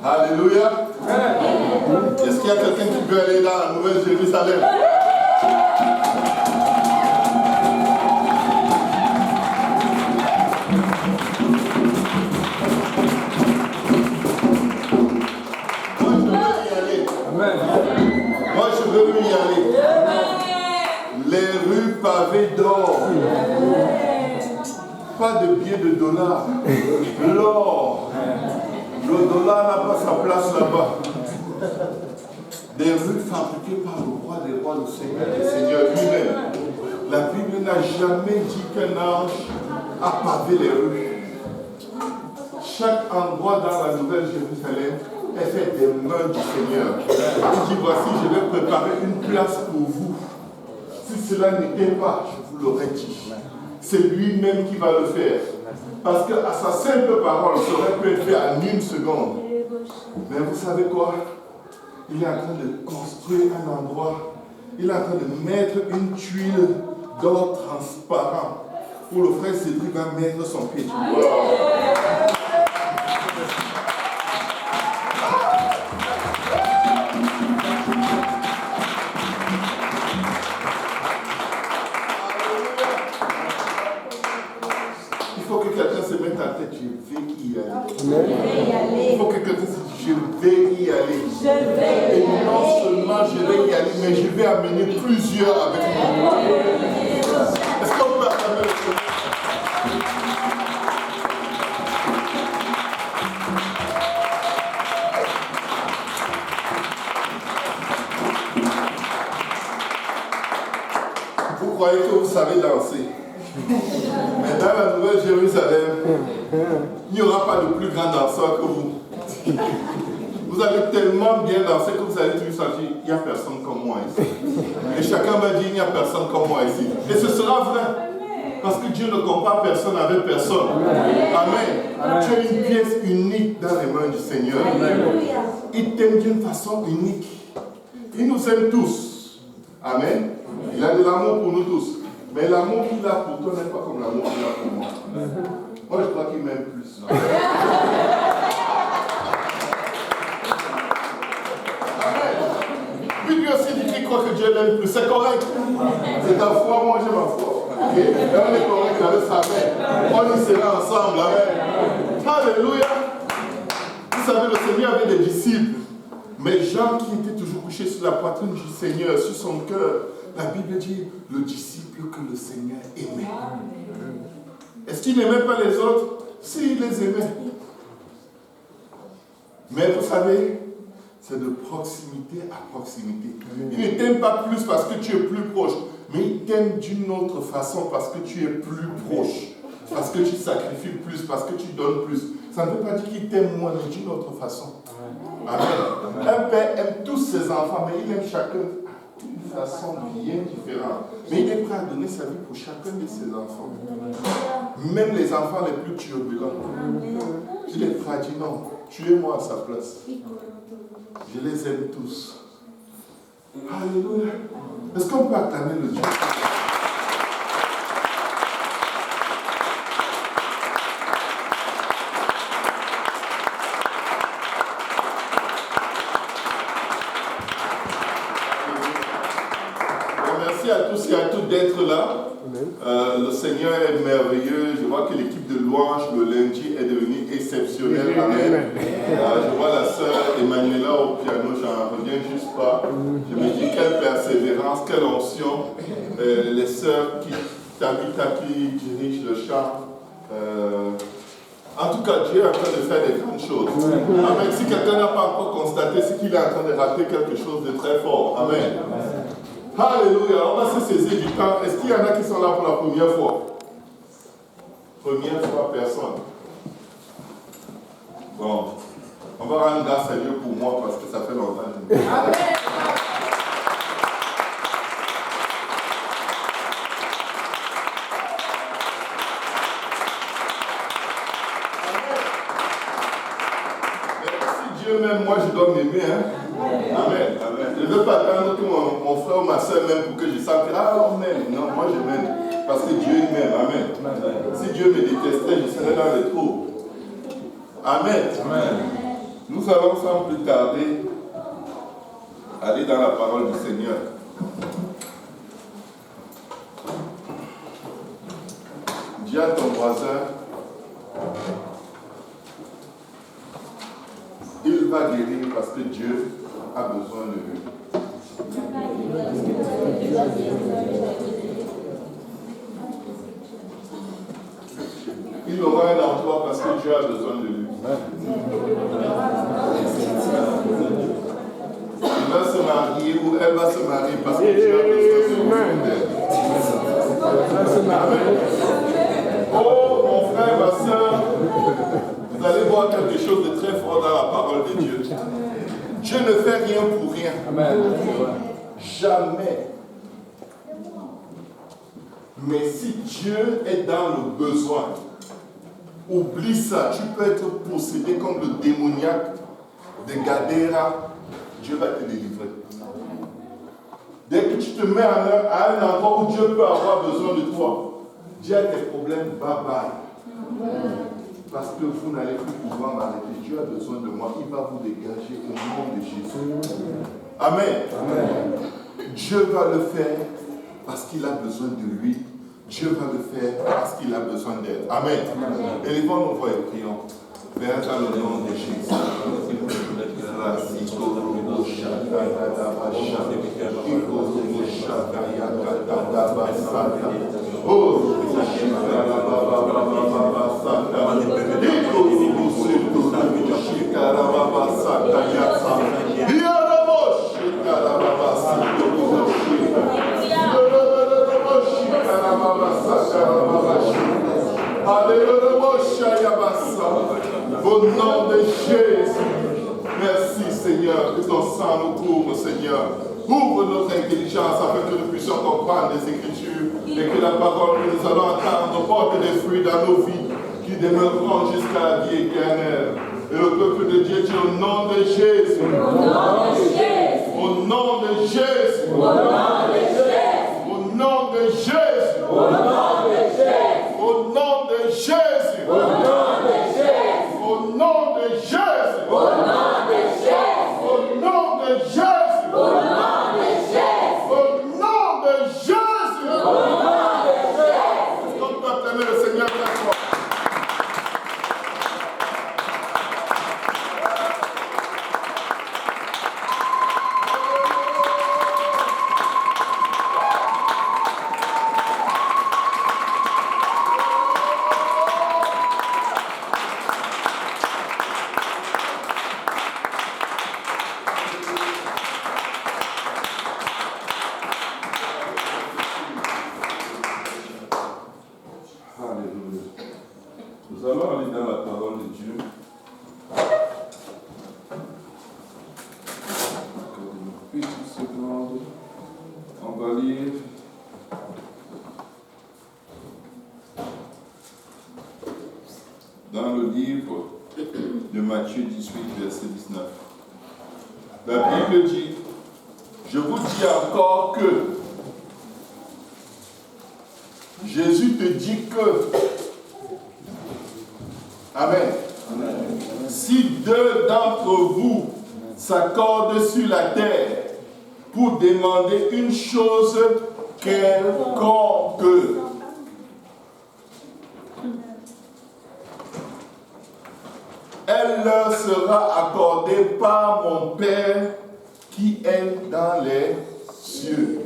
Alléluia. Est-ce qu'il y a quelqu'un qui veut aller dans la Nouvelle Jérusalem? Moi, je veux y aller. Les rues pavées d'or. Pas de billets de dollars. L'or. Le dollar n'a pas sa place là-bas. Des rues fabriquées par le roi des rois, le Seigneur lui-même. La Bible n'a jamais dit qu'un ange a pavé les rues. Chaque endroit dans la Nouvelle Jérusalem est fait des mains du Seigneur. Il dit, voici, je vais préparer une place pour vous. Si cela n'était pas, je vous l'aurais dit. C'est lui-même qui va le faire. Parce qu'à sa simple parole, ça aurait pu être fait en une seconde. Mais vous savez quoi? Il est en train de construire un endroit. Il est en train de mettre une tuile d'or transparent où le frère Cédric va mettre son pied. Il faut que quelqu'un se mette en tête, je vais y aller. Il faut que quelqu'un se dise, je vais y aller. Et non seulement je vais y aller, mais je vais amener plusieurs avec moi. Est-ce qu'on peut acclamer le Seigneur? Vous croyez que vous savez danser? Mais dans la Nouvelle Jérusalem, il n'y aura pas de plus grand danseur que vous. Vous allez tellement bien danser que vous allez toujours sentir, il n'y a personne comme moi ici. Et chacun va dire, il n'y a personne comme moi ici. Et ce sera vrai. Parce que Dieu ne compare personne avec personne. Amen. Tu es une pièce unique dans les mains du Seigneur. Il t'aime d'une façon unique. Il nous aime tous. Amen. Il a de l'amour pour nous tous. Mais l'amour qu'il a pour toi n'est pas comme l'amour qu'il a pour moi. Moi, je crois qu'il m'aime plus. Amen. Puis lui aussi dit qu'il croit que Dieu l'aime plus. C'est correct. C'est ta foi, moi j'ai ma foi. Okay? Et on est correct avec sa mère. On y sera ensemble. Amen. Alléluia. Vous savez, le Seigneur avait des disciples. Mais Jean qui était toujours couché sur la poitrine du Seigneur, sur son cœur, la Bible dit le disciple que le Seigneur aimait. Est-ce qu'il n'aimait pas les autres? Si, il les aimait. Mais vous savez, c'est de proximité à proximité. Il ne t'aime pas plus parce que tu es plus proche, mais il t'aime d'une autre façon parce que tu es plus proche. Parce que tu sacrifies plus, parce que tu donnes plus. Ça ne veut pas dire qu'il t'aime moins, mais d'une autre façon. Amen. Un père aime tous ses enfants, mais il aime chacun d'une façon bien différente. Mais il est prêt à donner sa vie pour chacun de ses enfants. Même les enfants les plus turbulents. Il est prêt à dire non, tuez-moi à sa place. Je les aime tous. Alléluia. Est-ce qu'on peut acclamer le Dieu? Merci à tous et à toutes d'être là. Le Seigneur est merveilleux. Je vois que l'équipe de louange le lundi est devenue exceptionnelle. Amen. Je vois la sœur Emmanuela au piano, j'en reviens juste pas. Je me dis quelle persévérance, quelle onction. Les sœurs qui dirigent le chant. En tout cas, Dieu est en train de faire des grandes choses. Amen. Si quelqu'un n'a pas encore constaté, c'est qu'il est en train de rater quelque chose de très fort. Amen. Alléluia. On va se saisir du temps. Est-ce qu'il y en a qui sont là pour la première fois? Première fois, personne. Bon. On va rendre grâce à Dieu pour moi parce que ça fait longtemps. Amen. Même moi je dois m'aimer. Hein? Amen. Amen. Je ne veux pas attendre que mon frère ou ma soeur m'aime pour que je sente que ah on m'aime. Non, moi je m'aime. Parce que Dieu m'aime. Amen. Si Dieu me détestait, je serais dans les trous. Amen. Amen. Nous allons sans plus tarder aller dans la parole du Seigneur. Dis à ton voisin, il va guérir parce que Dieu a besoin de lui. Il aura un emploi parce que Dieu a besoin de lui. Il va se marier ou elle va se marier parce que Dieu a besoin de lui. Oh, mon frère, ma soeur, vous allez voir quelque chose de très fort dans la parole de Dieu. Dieu ne fait rien pour rien. Amen. Jamais. Mais si Dieu est dans le besoin, oublie ça. Tu peux être possédé comme le démoniaque de Gadara. Dieu va te délivrer. Dès que tu te mets à un endroit où Dieu peut avoir besoin de toi, Dieu a tes problèmes, bye bye. Parce que vous n'allez plus pouvoir m'arrêter. Dieu a besoin de moi. Il va vous dégager au nom de Jésus. Amen. Amen. Dieu va le faire parce qu'il a besoin de lui. Dieu va le faire parce qu'il a besoin d'aide. Amen. Amen. Élevons nos voix et prions. Père, dans le nom de Jésus. Au nom de Jésus. Merci Seigneur, que ton sang nous couvre Seigneur. Ouvre notre intelligence afin que nous puissions comprendre les Écritures et que la parole que nous allons entendre porte des fruits dans nos vies qui demeureront jusqu'à la vie éternelle. Et le peuple de Dieu dit au nom de Jésus. Au nom de Jésus. Au nom de Jésus. Au nom de Jésus. Au nom de Jésus. Au nom de Jésus. Au nom de Jésus. Au nom de Jésus. Au nom de Jésus. Au nom de Jésus. Au nom de Jésus. Au nom de Jésus. Au nom de Jésus. Au nom de Jésus. Est-ce qu'on peut acclamer le Seigneur très fort? Nous allons aller dans la parole de Dieu. Une petite seconde. On va lire dans le livre de Matthieu 18, verset 19. La Bible dit, je vous dis encore que Jésus te dit que Amen. Amen. Si deux d'entre vous s'accordent sur la terre pour demander une chose quelconque, elle leur sera accordée par mon Père qui est dans les cieux.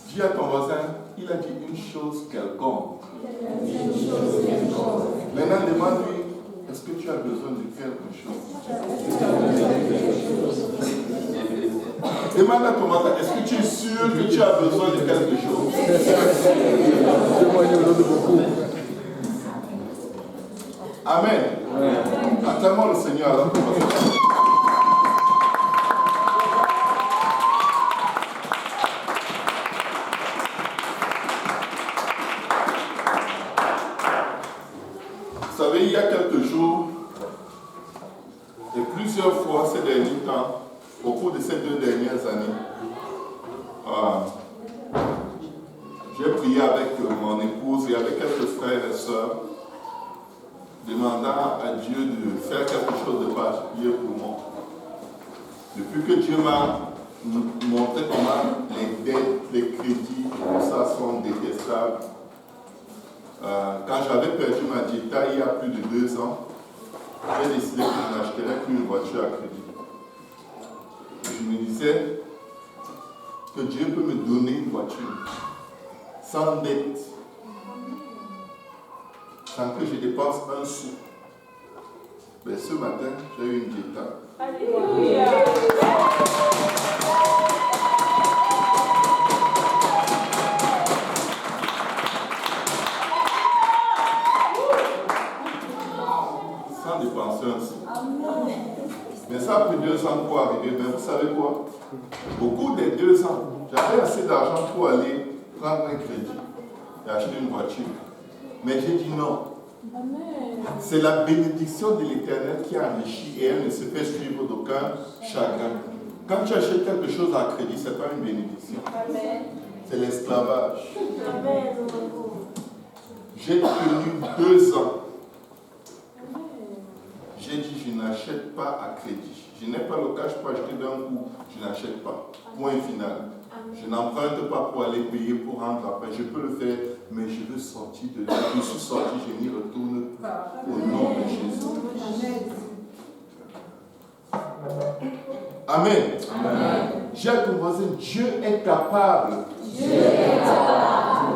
Dis à ton voisin, il a dit une chose quelconque. Maintenant, demande-lui, est-ce que tu as besoin de quelque chose? Demande à ton voisin, est-ce que tu es sûr que tu as besoin de quelque chose? Amen. Acclamons le Seigneur alors. Vous savez, il y a quelques jours, et plusieurs fois ces derniers temps, au cours de ces 2 dernières années, j'ai prié avec mon épouse et avec elle quelques frères et sœurs, demandant à Dieu de faire quelque chose de particulier pour moi. Depuis que Dieu m'a montré comment les dettes, les crédits, tout ça sont détestables. Quand j'avais perdu ma Jetta il y a plus de 2 ans, j'ai décidé que je n'achèterais plus une voiture à crédit. Je me disais que Dieu peut me donner une voiture sans dette, sans que je dépense un sou. Mais ce matin, j'ai eu une Jetta. Alléluia. Sans dépenser un sou. Mais ça a pris 2 ans pour arriver. Mais vous savez quoi? Au cours des 2 ans, j'avais assez d'argent pour aller prendre un crédit et acheter une voiture. Mais j'ai dit non. C'est la bénédiction de l'Éternel qui enrichit et elle ne se fait suivre d'aucun chagrin. Quand tu achètes quelque chose à crédit, ce n'est pas une bénédiction. C'est l'esclavage. J'ai tenu 2 ans. J'ai dit, je n'achète pas à crédit. Je n'ai pas le cash pour acheter d'un coup. Je n'achète pas. Point final. Je n'emprunte pas pour aller payer pour rendre après. Je peux le faire, mais je veux sortir de là. Je suis sorti, je m'y retourne au nom de Jésus. Amen. Amen. J'ai à ton voisin, Dieu est capable. Dieu est capable.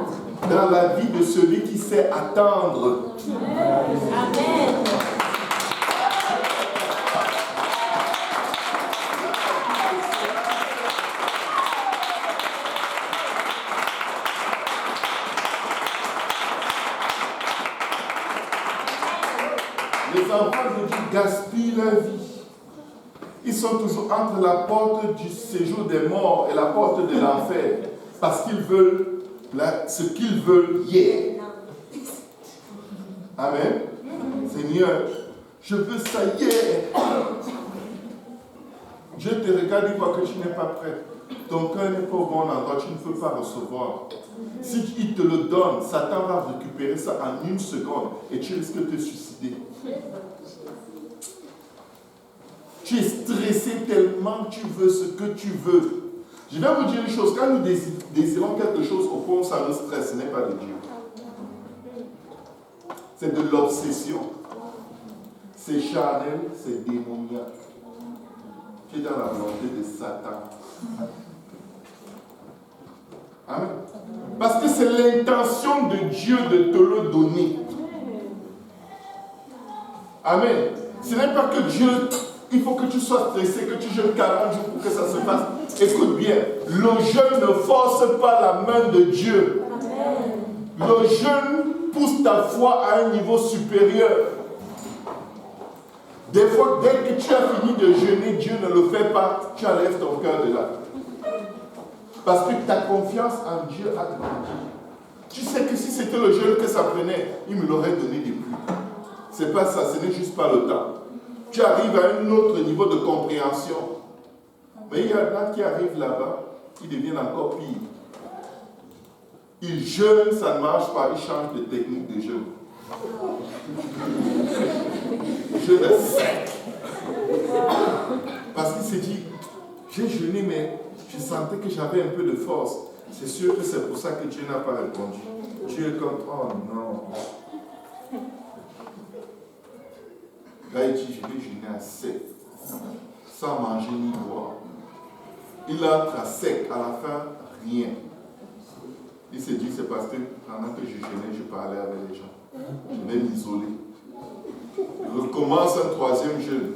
Dans la vie de celui qui sait attendre. Amen. Les enfants de Dieu gaspillent leur vie. Ils sont toujours entre la porte du séjour des morts et la porte de l'enfer. Parce qu'ils veulent ce qu'ils veulent hier. Amen. Seigneur, je veux ça hier. Dieu te regarde et voit que tu n'es pas prêt. Ton cœur n'est pas au bon endroit, tu ne peux pas recevoir. Si il te le donne, Satan va récupérer ça en 1 seconde et tu risques de te suicider. Tu es stressé tellement tu veux ce que tu veux. Je vais vous dire une chose, quand nous désirons quelque chose, au fond, ça nous stresse, ce n'est pas de Dieu. C'est de l'obsession. C'est charnel, c'est démoniaque. Tu es dans la volonté de Satan. Amen. Parce que c'est l'intention de Dieu de te le donner. Amen. Ce n'est pas que Dieu, il faut que tu sois stressé, que tu jeûnes 40 jours pour que ça se fasse. Écoute bien, le jeûne ne force pas la main de Dieu. Amen. Le jeûne pousse ta foi à un niveau supérieur. Des fois, dès que tu as fini de jeûner, Dieu ne le fait pas, tu enlèves ton cœur de là. Parce que ta confiance en Dieu a grandi. Tu sais que si c'était le jeûne que ça prenait, il me l'aurait donné des plus. C'est pas ça, ce n'est juste pas le temps. Tu arrives à un autre niveau de compréhension. Mais il y en a qui arrivent là-bas, qui deviennent encore pire. Ils jeûnent, ça ne marche pas, ils changent de technique de jeûne. Jeûne sec. Parce qu'il s'est dit, j'ai jeûné, mais je sentais que j'avais un peu de force. C'est sûr que c'est pour ça que Dieu n'a pas répondu. Dieu est comme, oh non. Là, il dit, je vais jeûner à sec, sans manger ni boire. Il entre à sec, à la fin, rien. Il s'est dit, c'est parce que pendant que je jeûnais, je parlais avec les gens. Je vais m'isoler. Je recommence un 3e jeûne.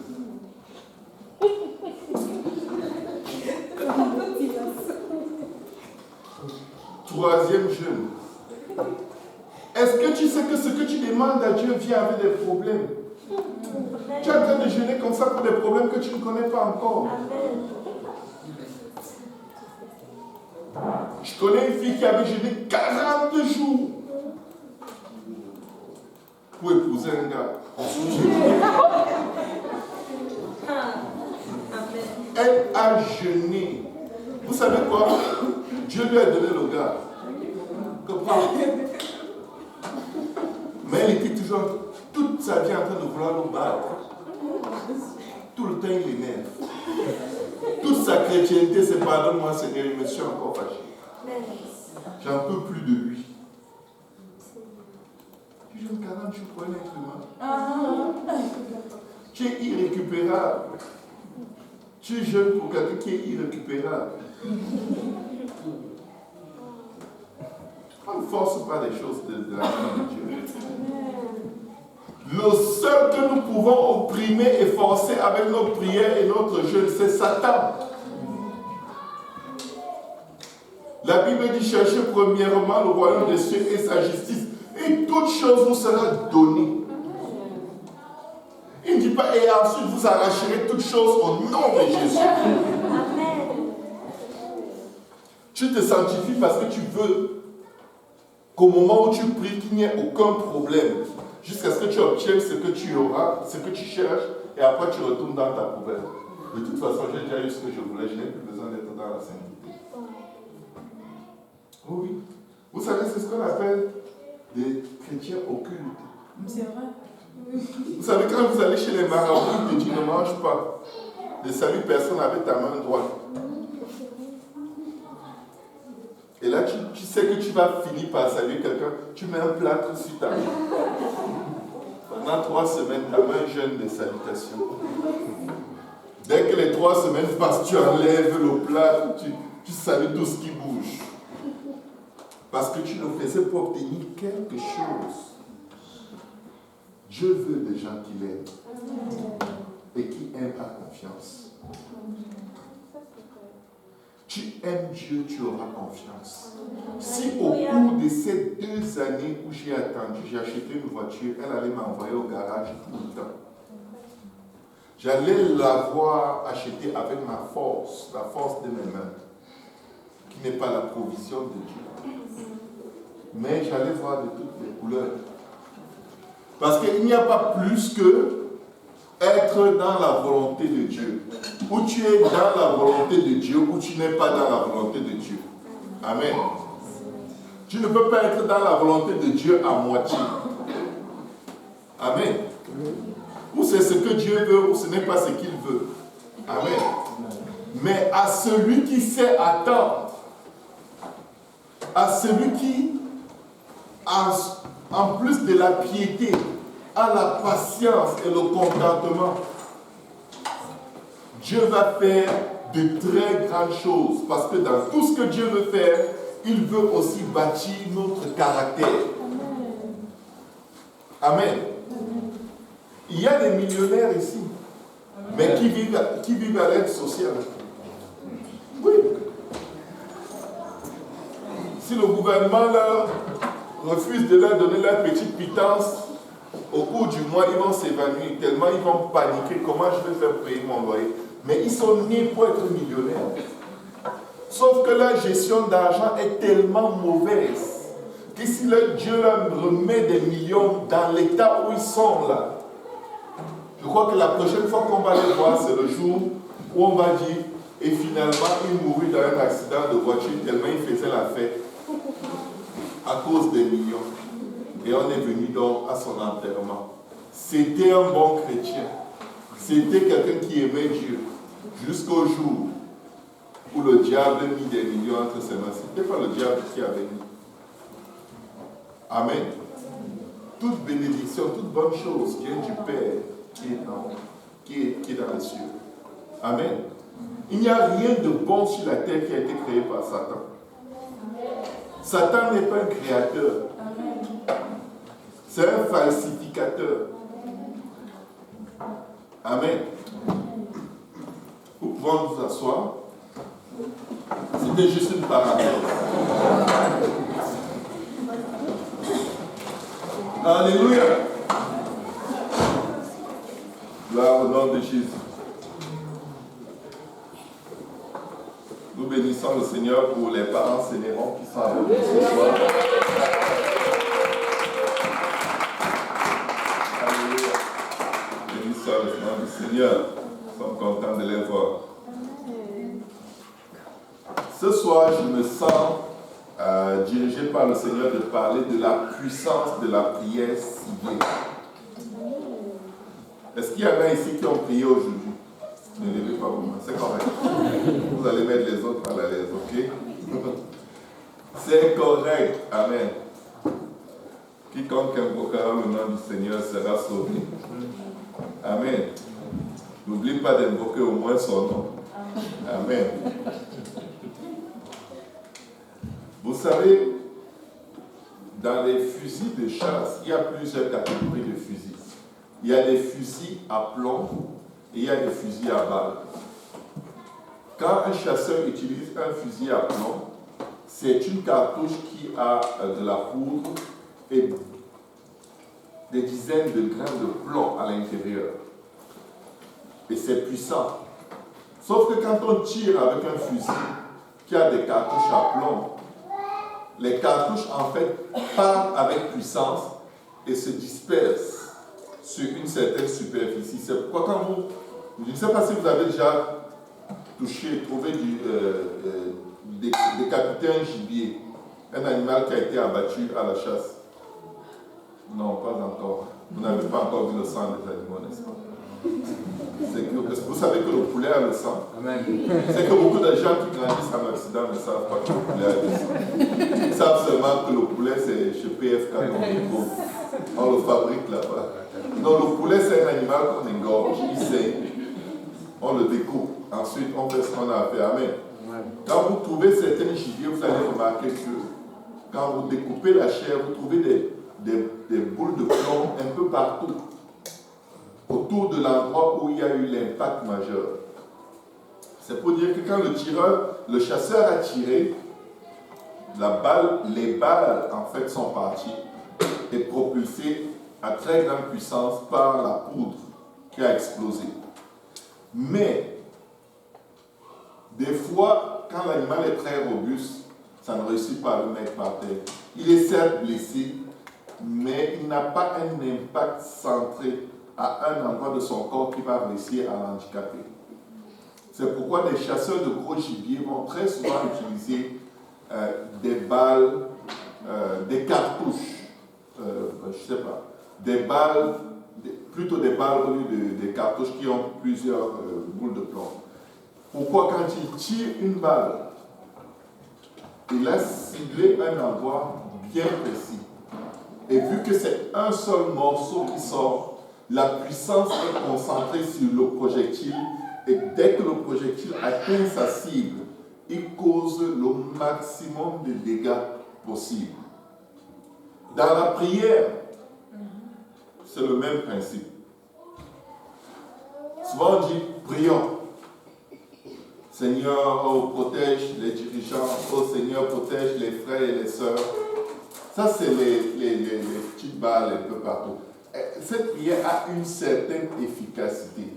Troisième jeûne. Est-ce que tu sais que ce que tu demandes à Dieu vient avec des problèmes? Tu es en train de jeûner comme ça pour des problèmes que tu ne connais pas encore. Je connais une fille qui avait jeûné 40 jours pour épouser un gars. Elle a jeûné. Vous savez quoi? Dieu lui a donné le gars. Comprends? Mais elle était toujours, toute sa vie, en train de vouloir nous battre. Tout le temps, il l'énerve. Toute sa chrétienté, c'est pardonne-moi, Seigneur, je me suis encore fâché. J'en peux plus de lui. Tu jeûnes 40 jours pour un être humain. Tu es irrécupérable. Tu jeûnes pour quelqu'un qui est irrécupérable. On ne force pas les choses de la main de Dieu. Le seul que nous pouvons opprimer et forcer avec nos prières et notre jeûne, c'est Satan. La Bible dit cherchez premièrement le royaume des cieux et sa justice, et toute chose vous sera donnée. Il ne dit pas et ensuite vous arracherez toutes choses au nom de Jésus. Tu te sanctifies parce que tu veux qu'au moment où tu pries, qu'il n'y ait aucun problème. Jusqu'à ce que tu obtiennes ce que tu auras, ce que tu cherches, et après tu retournes dans ta poubelle. De toute façon, j'ai déjà eu ce que je voulais, je n'ai plus besoin d'être dans la sainteté. Oh oui. Vous savez, c'est ce qu'on appelle des chrétiens occultes. C'est vrai. Vous savez, quand vous allez chez les marabouts, ils te disent ne mange pas. Ne salue personne avec ta main droite. Et là, tu sais que tu vas finir par saluer quelqu'un, tu mets un plâtre sur ta main. Pendant 3 semaines, ta main jeûne des salutations. Dès que les 3 semaines passent, tu enlèves le plâtre, tu salues tout ce qui bouge. Parce que tu le faisais pour obtenir quelque chose. Dieu veut des gens qui l'aiment et qui aiment à confiance. Tu aimes Dieu, tu auras confiance. Si au cours de ces 2 années où j'ai attendu, j'ai acheté une voiture, elle allait m'envoyer au garage tout le temps. J'allais l'avoir achetée avec ma force, la force de mes mains, qui n'est pas la provision de Dieu. Mais j'allais voir de toutes les couleurs. Parce qu'il n'y a pas plus que être dans la volonté de Dieu. Ou tu es dans la volonté de Dieu, ou tu n'es pas dans la volonté de Dieu. Amen. Tu ne peux pas être dans la volonté de Dieu à moitié. Amen. Ou c'est ce que Dieu veut, ou ce n'est pas ce qu'il veut. Amen. Mais à celui qui sait attendre, à celui qui, en plus de la piété, a la patience et le contentement, Dieu va faire de très grandes choses. Parce que dans tout ce que Dieu veut faire, il veut aussi bâtir notre caractère. Amen. Il y a des millionnaires ici, mais qui vivent à l'aide sociale. Oui. Si le gouvernement leur refuse de leur donner leur petite pitance, au cours du mois, ils vont s'évanouir tellement ils vont paniquer. Comment je vais faire payer mon loyer? Mais ils sont nés pour être millionnaires. Sauf que la gestion d'argent est tellement mauvaise que si Dieu leur remet des millions dans l'état où ils sont là, je crois que la prochaine fois qu'on va les voir, c'est le jour où on va dire et finalement il mourut dans un accident de voiture tellement il faisait la fête à cause des millions. Et on est venu donc à son enterrement. C'était un bon chrétien. C'était quelqu'un qui aimait Dieu. Jusqu'au jour où le diable mit des millions entre ses mains. Ce n'était pas le diable qui avait mis. Amen. Toute bénédiction, toute bonne chose vient du Père qui est dans les cieux. Amen. Il n'y a rien de bon sur la terre qui a été créé par Satan. Satan n'est pas un créateur. C'est un falsificateur. Amen. Vous pouvez vous asseoir. C'était juste une parenthèse. Alléluia. Gloire au nom de Jésus. Nous bénissons le Seigneur pour les parents célébrants qui sont avec nous ce soir. Alléluia. Bénissons le nom du Seigneur. Nous sommes contents de les voir. Ce soir, je me sens dirigé dirigé par le Seigneur de parler de la puissance de la prière ciblée. Est-ce qu'il y en a ici qui ont prié aujourd'hui? Ne levez pas vos mains, c'est correct. Vous allez mettre les autres à l'aise, ok? C'est correct, amen. Quiconque invoquera le nom du Seigneur sera sauvé. Amen. N'oublie pas d'invoquer au moins son nom. Amen. Vous savez, dans les fusils de chasse, il y a plusieurs catégories de fusils. Il y a des fusils à plomb et il y a des fusils à balles. Quand un chasseur utilise un fusil à plomb, c'est une cartouche qui a de la poudre et des dizaines de grains de plomb à l'intérieur. Et c'est puissant. Sauf que quand on tire avec un fusil qui a des cartouches à plomb, les cartouches en fait partent avec puissance et se dispersent sur une certaine superficie. C'est pourquoi quand vous... Je ne sais pas si vous avez déjà trouvé décapité un gibier, un animal qui a été abattu à la chasse. Non, pas encore. Vous n'avez pas encore vu le sang des animaux, n'est-ce pas? Vous savez que le poulet a le sang. Amen. C'est que beaucoup de gens qui grandissent en Occident ne savent pas que le poulet a le sang. Ils savent seulement que le poulet c'est chez PFK on le fabrique là-bas. Non, le poulet c'est un animal qu'on égorge, il saigne, on le découpe. Ensuite on fait ce qu'on a à faire. Amen. Quand vous trouvez certains gibiers, vous allez remarquer que quand vous découpez la chair, vous trouvez des boules de plomb un peu partout, autour de l'endroit où il y a eu l'impact majeur. C'est pour dire que quand le chasseur a tiré, les balles en fait sont parties et propulsées à très grande puissance par la poudre qui a explosé. Mais, des fois, quand l'animal est très robuste, ça ne réussit pas à le mettre par terre. Il est certes blessé, mais il n'a pas un impact centré à un endroit de son corps qui va réussir à l'handicaper. C'est pourquoi les chasseurs de gros gibier vont très souvent utiliser des balles, des cartouches, je ne sais pas, des balles, plutôt des balles au lieu des cartouches qui ont plusieurs boules de plomb. Pourquoi quand il tire une balle, il a ciblé un endroit bien précis. Et vu que c'est un seul morceau qui sort, la puissance est concentrée sur le projectile et dès que le projectile atteint sa cible, il cause le maximum de dégâts possibles. Dans la prière, c'est le même principe. Souvent on dit prions. Seigneur, oh, protège les dirigeants, oh Seigneur, protège les frères et les sœurs. Ça, c'est les petites balles un peu partout. Cette prière a une certaine efficacité.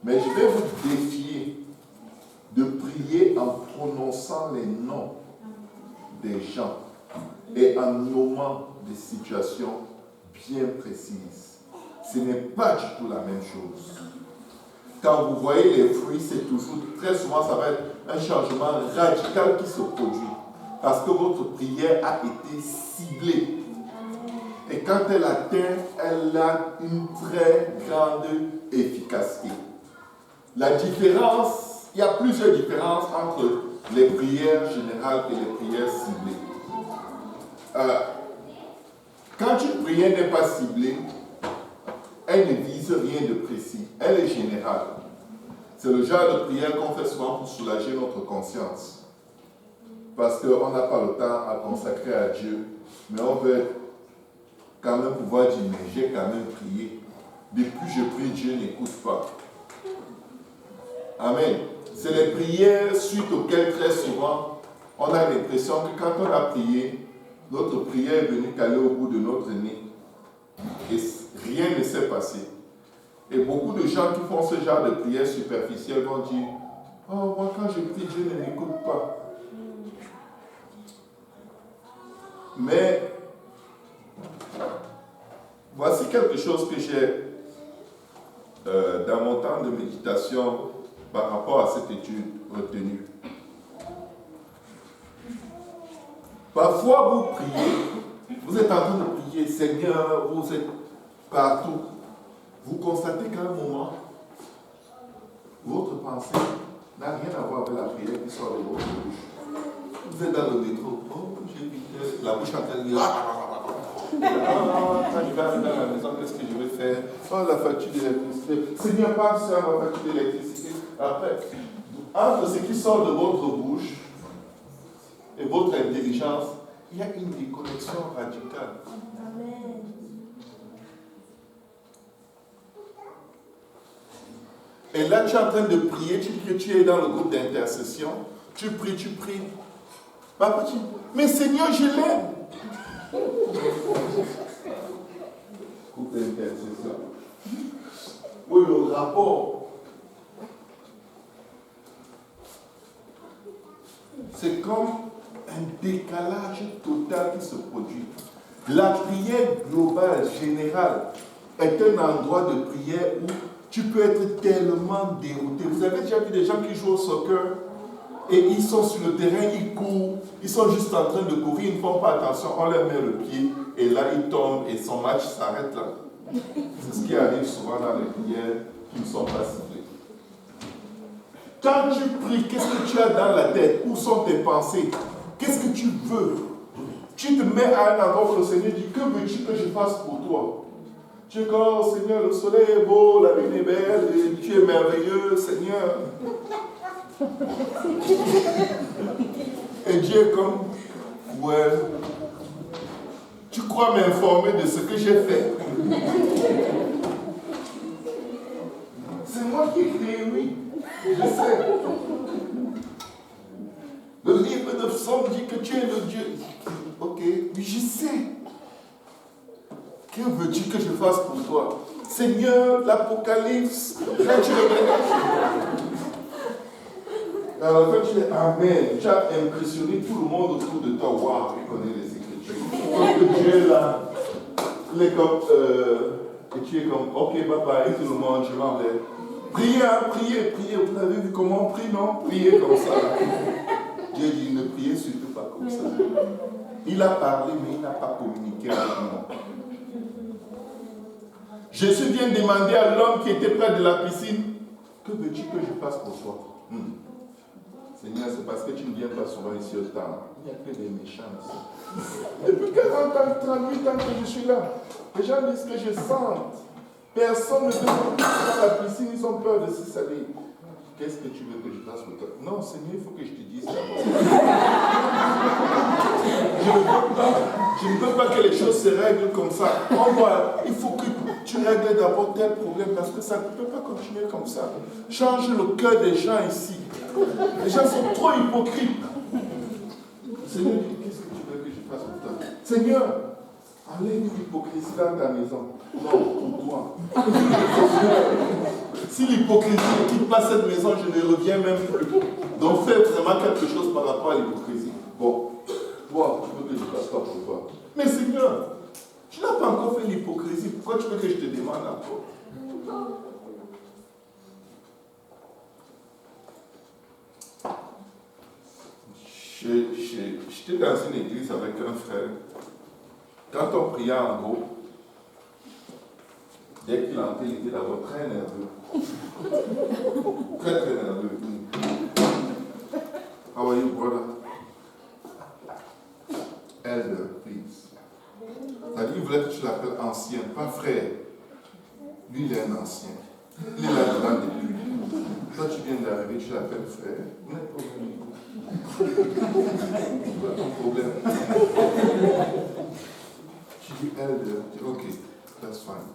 Mais je vais vous défier de prier en prononçant les noms des gens et en nommant des situations bien précises. Ce n'est pas du tout la même chose. Quand vous voyez les fruits, c'est toujours, très souvent, ça va être un changement radical qui se produit. Parce que votre prière a été ciblée. Et quand elle atteint, elle a une très grande efficacité. La différence, il y a plusieurs différences entre les prières générales et les prières ciblées. Quand une prière n'est pas ciblée, elle ne vise rien de précis. Elle est générale. C'est le genre de prière qu'on fait souvent pour soulager notre conscience. Parce qu'on n'a pas le temps à consacrer à Dieu. Mais on veut quand même pouvoir dire, mais j'ai quand même prié. Depuis que je prie, Dieu n'écoute pas. Amen. C'est les prières suite auxquelles très souvent, on a l'impression que quand on a prié, notre prière est venue caler au bout de notre nez. Et rien ne s'est passé. Et beaucoup de gens qui font ce genre de prière superficielle vont dire, oh, moi quand je prie, Dieu ne m'écoute pas. Mais, voici quelque chose que j'ai dans mon temps de méditation par rapport à cette étude retenue. Parfois, vous priez, vous êtes en train de prier, Seigneur, vous êtes partout. Vous constatez qu'à un moment, votre pensée n'a rien à voir avec la prière qui sort de votre bouche. Vous êtes dans le métro, oh, j'ai vu la bouche en train de dire, quand je vais arriver à la maison, qu'est-ce que je vais faire? Oh, la facture d'électricité. Seigneur, passe sur la facture d'électricité. Après, entre ce qui sort de votre bouche et votre intelligence, il y a une déconnexion radicale. Amen. Et là, tu es en train de prier, tu dis que tu es dans le groupe d'intercession, tu pries. Papa, tu dis, mais Seigneur, je l'aime. Groupe d'intercession. Oui, le rapport. C'est comme un décalage total qui se produit. La prière globale, générale, est un endroit de prière où tu peux être tellement dérouté. Vous avez déjà vu des gens qui jouent au soccer et ils sont sur le terrain, ils courent, ils sont juste en train de courir, ils ne font pas attention, on leur met le pied et là ils tombent et son match s'arrête là. C'est ce qui arrive souvent dans les prières qui ne sont pas ciblées. Quand tu pries, qu'est-ce que tu as dans la tête? Où sont tes pensées? Qu'est-ce que tu veux? Tu te mets à un endroit où le Seigneur dit, que veux-tu que je fasse pour toi? Tu es comme, oh, Seigneur, le soleil est beau, la lune est belle, et tu es merveilleux, Seigneur. Et Dieu est comme, ouais, tu crois m'informer de ce que j'ai fait? C'est moi qui ai créé, oui, je sais. Le livre de Psaume dit que tu es le Dieu. Ok, mais je sais. Que veux-tu que je fasse pour toi? Seigneur, l'Apocalypse, quand tu le regardes. Alors quand tu dis Amen, tu as impressionné tout le monde autour de toi. Waouh, il connaît les Écritures. Donc Dieu est là. Il est comme, et tu es comme, ok, bye bye, tout le monde, je m'en vais. Priez, priez. Vous avez vu comment on prie, non? Priez comme ça. Dieu dit, ne priez surtout pas comme ça. Il a parlé, mais il n'a pas communiqué avec nous. Jésus vient demander à l'homme qui était près de la piscine, que veux-tu que je fasse pour toi? Seigneur, c'est parce que tu ne viens pas souvent ici au temps. Il n'y a que des méchants ici. Depuis 40 ans, 38 ans que je suis là, les gens disent que je sente. Personne ne veut pas dans la piscine, ils ont peur de se salir. Qu'est-ce que tu veux que je fasse pour toi? Non, Seigneur, il faut que je te dise d'abord. Je ne veux pas que les choses se règlent comme ça. Il faut que tu règles d'abord tel problème parce que ça ne peut pas continuer comme ça. Change le cœur des gens ici. Les gens sont trop hypocrites. Seigneur, qu'est-ce que tu veux que je fasse pour toi? Seigneur, enlève l'hypocrisie dans ta maison. Non, pour toi. Si l'hypocrisie ne quitte pas cette maison, je ne reviens même plus. Donc fais vraiment quelque chose par rapport à l'hypocrisie. Bon, toi, tu veux que je fasse quoi pour toi? Mais Seigneur, tu n'as pas encore fait l'hypocrisie. Pourquoi tu veux que je te demande encore? J'étais dans une église avec un frère. Quand on priait en groupe, dès qu'il entrait, il était d'abord très nerveux. Très nerveux. How are you, brother? Elder, please. C'est-à-dire, il voulait que tu l'appelles ancien, pas frère. Lui, il est un ancien. Il est là-dedans depuis. Toi, tu viens d'arriver, tu l'appelles frère. Vous n'êtes pas venu. C'est pas ton problème. Tu dis elder. Ok, that's fine.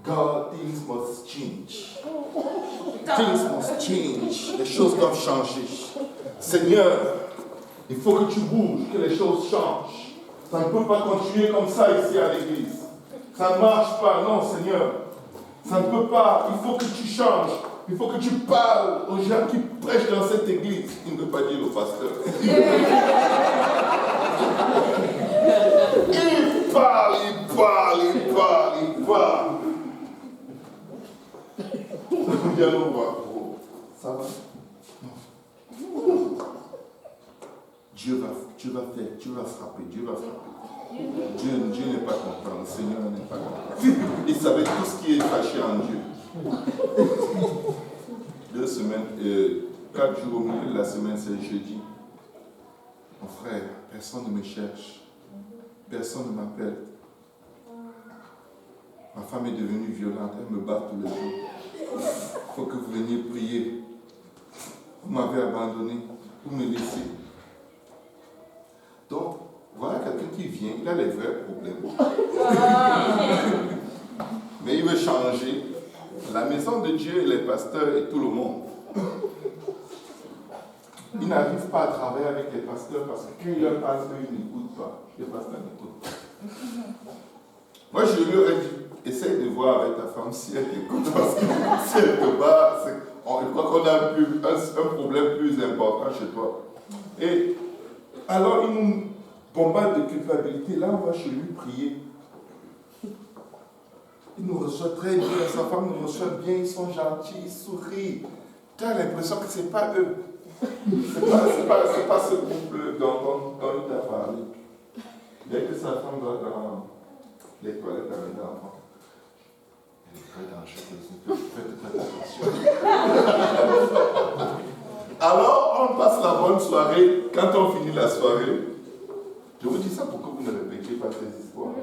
God, things must change. Things must change. Les choses doivent changer. Seigneur, il faut que tu bouges, que les choses changent. Ça ne peut pas continuer comme ça ici à l'église. Ça ne marche pas, non Seigneur. Ça ne peut pas, il faut que tu changes. Il faut que tu parles aux gens qui prêchent dans cette église. Il ne veut pas dire le pasteur. Il parle. Viens nous voir. Ça va? Non. Dieu va faire, Dieu va frapper, Dieu va frapper. Dieu n'est pas content, le Seigneur n'est pas content. Il savait tout ce qui est fâché en Dieu. 2 semaines, 4 jours au milieu de la semaine, c'est jeudi. Mon frère, personne ne me cherche. Personne ne m'appelle. Ma femme est devenue violente, elle me bat tous les jours. Il faut que vous veniez prier. Vous m'avez abandonné, vous me laissez. Donc, voilà quelqu'un qui vient, il a les vrais problèmes. Mais il veut changer la maison de Dieu, les pasteurs et tout le monde. Il n'arrive pas à travailler avec les pasteurs parce que quand il leur parle, ils n'écoutent pas. Les pasteurs n'écoutent pas. Moi, je lui ai dit, essaye de voir avec ta femme si elle t'écoute, parce que si elle te bat, je crois qu'on a un problème plus important chez toi. Et alors, il nous bombarde de culpabilité. Là, on va chez lui prier. Il nous reçoit très bien, sa femme nous reçoit bien, ils sont gentils, ils sourient. Tu as l'impression que ce n'est pas eux. C'est pas ce couple dont il t'a parlé. Dès que sa femme va dans les toilettes avec l'enfant, elle est très dangereuse. Faites attention. Alors, on passe la bonne soirée. Quand on finit la soirée, je vous dis ça pour que vous ne répétiez pas ces histoires.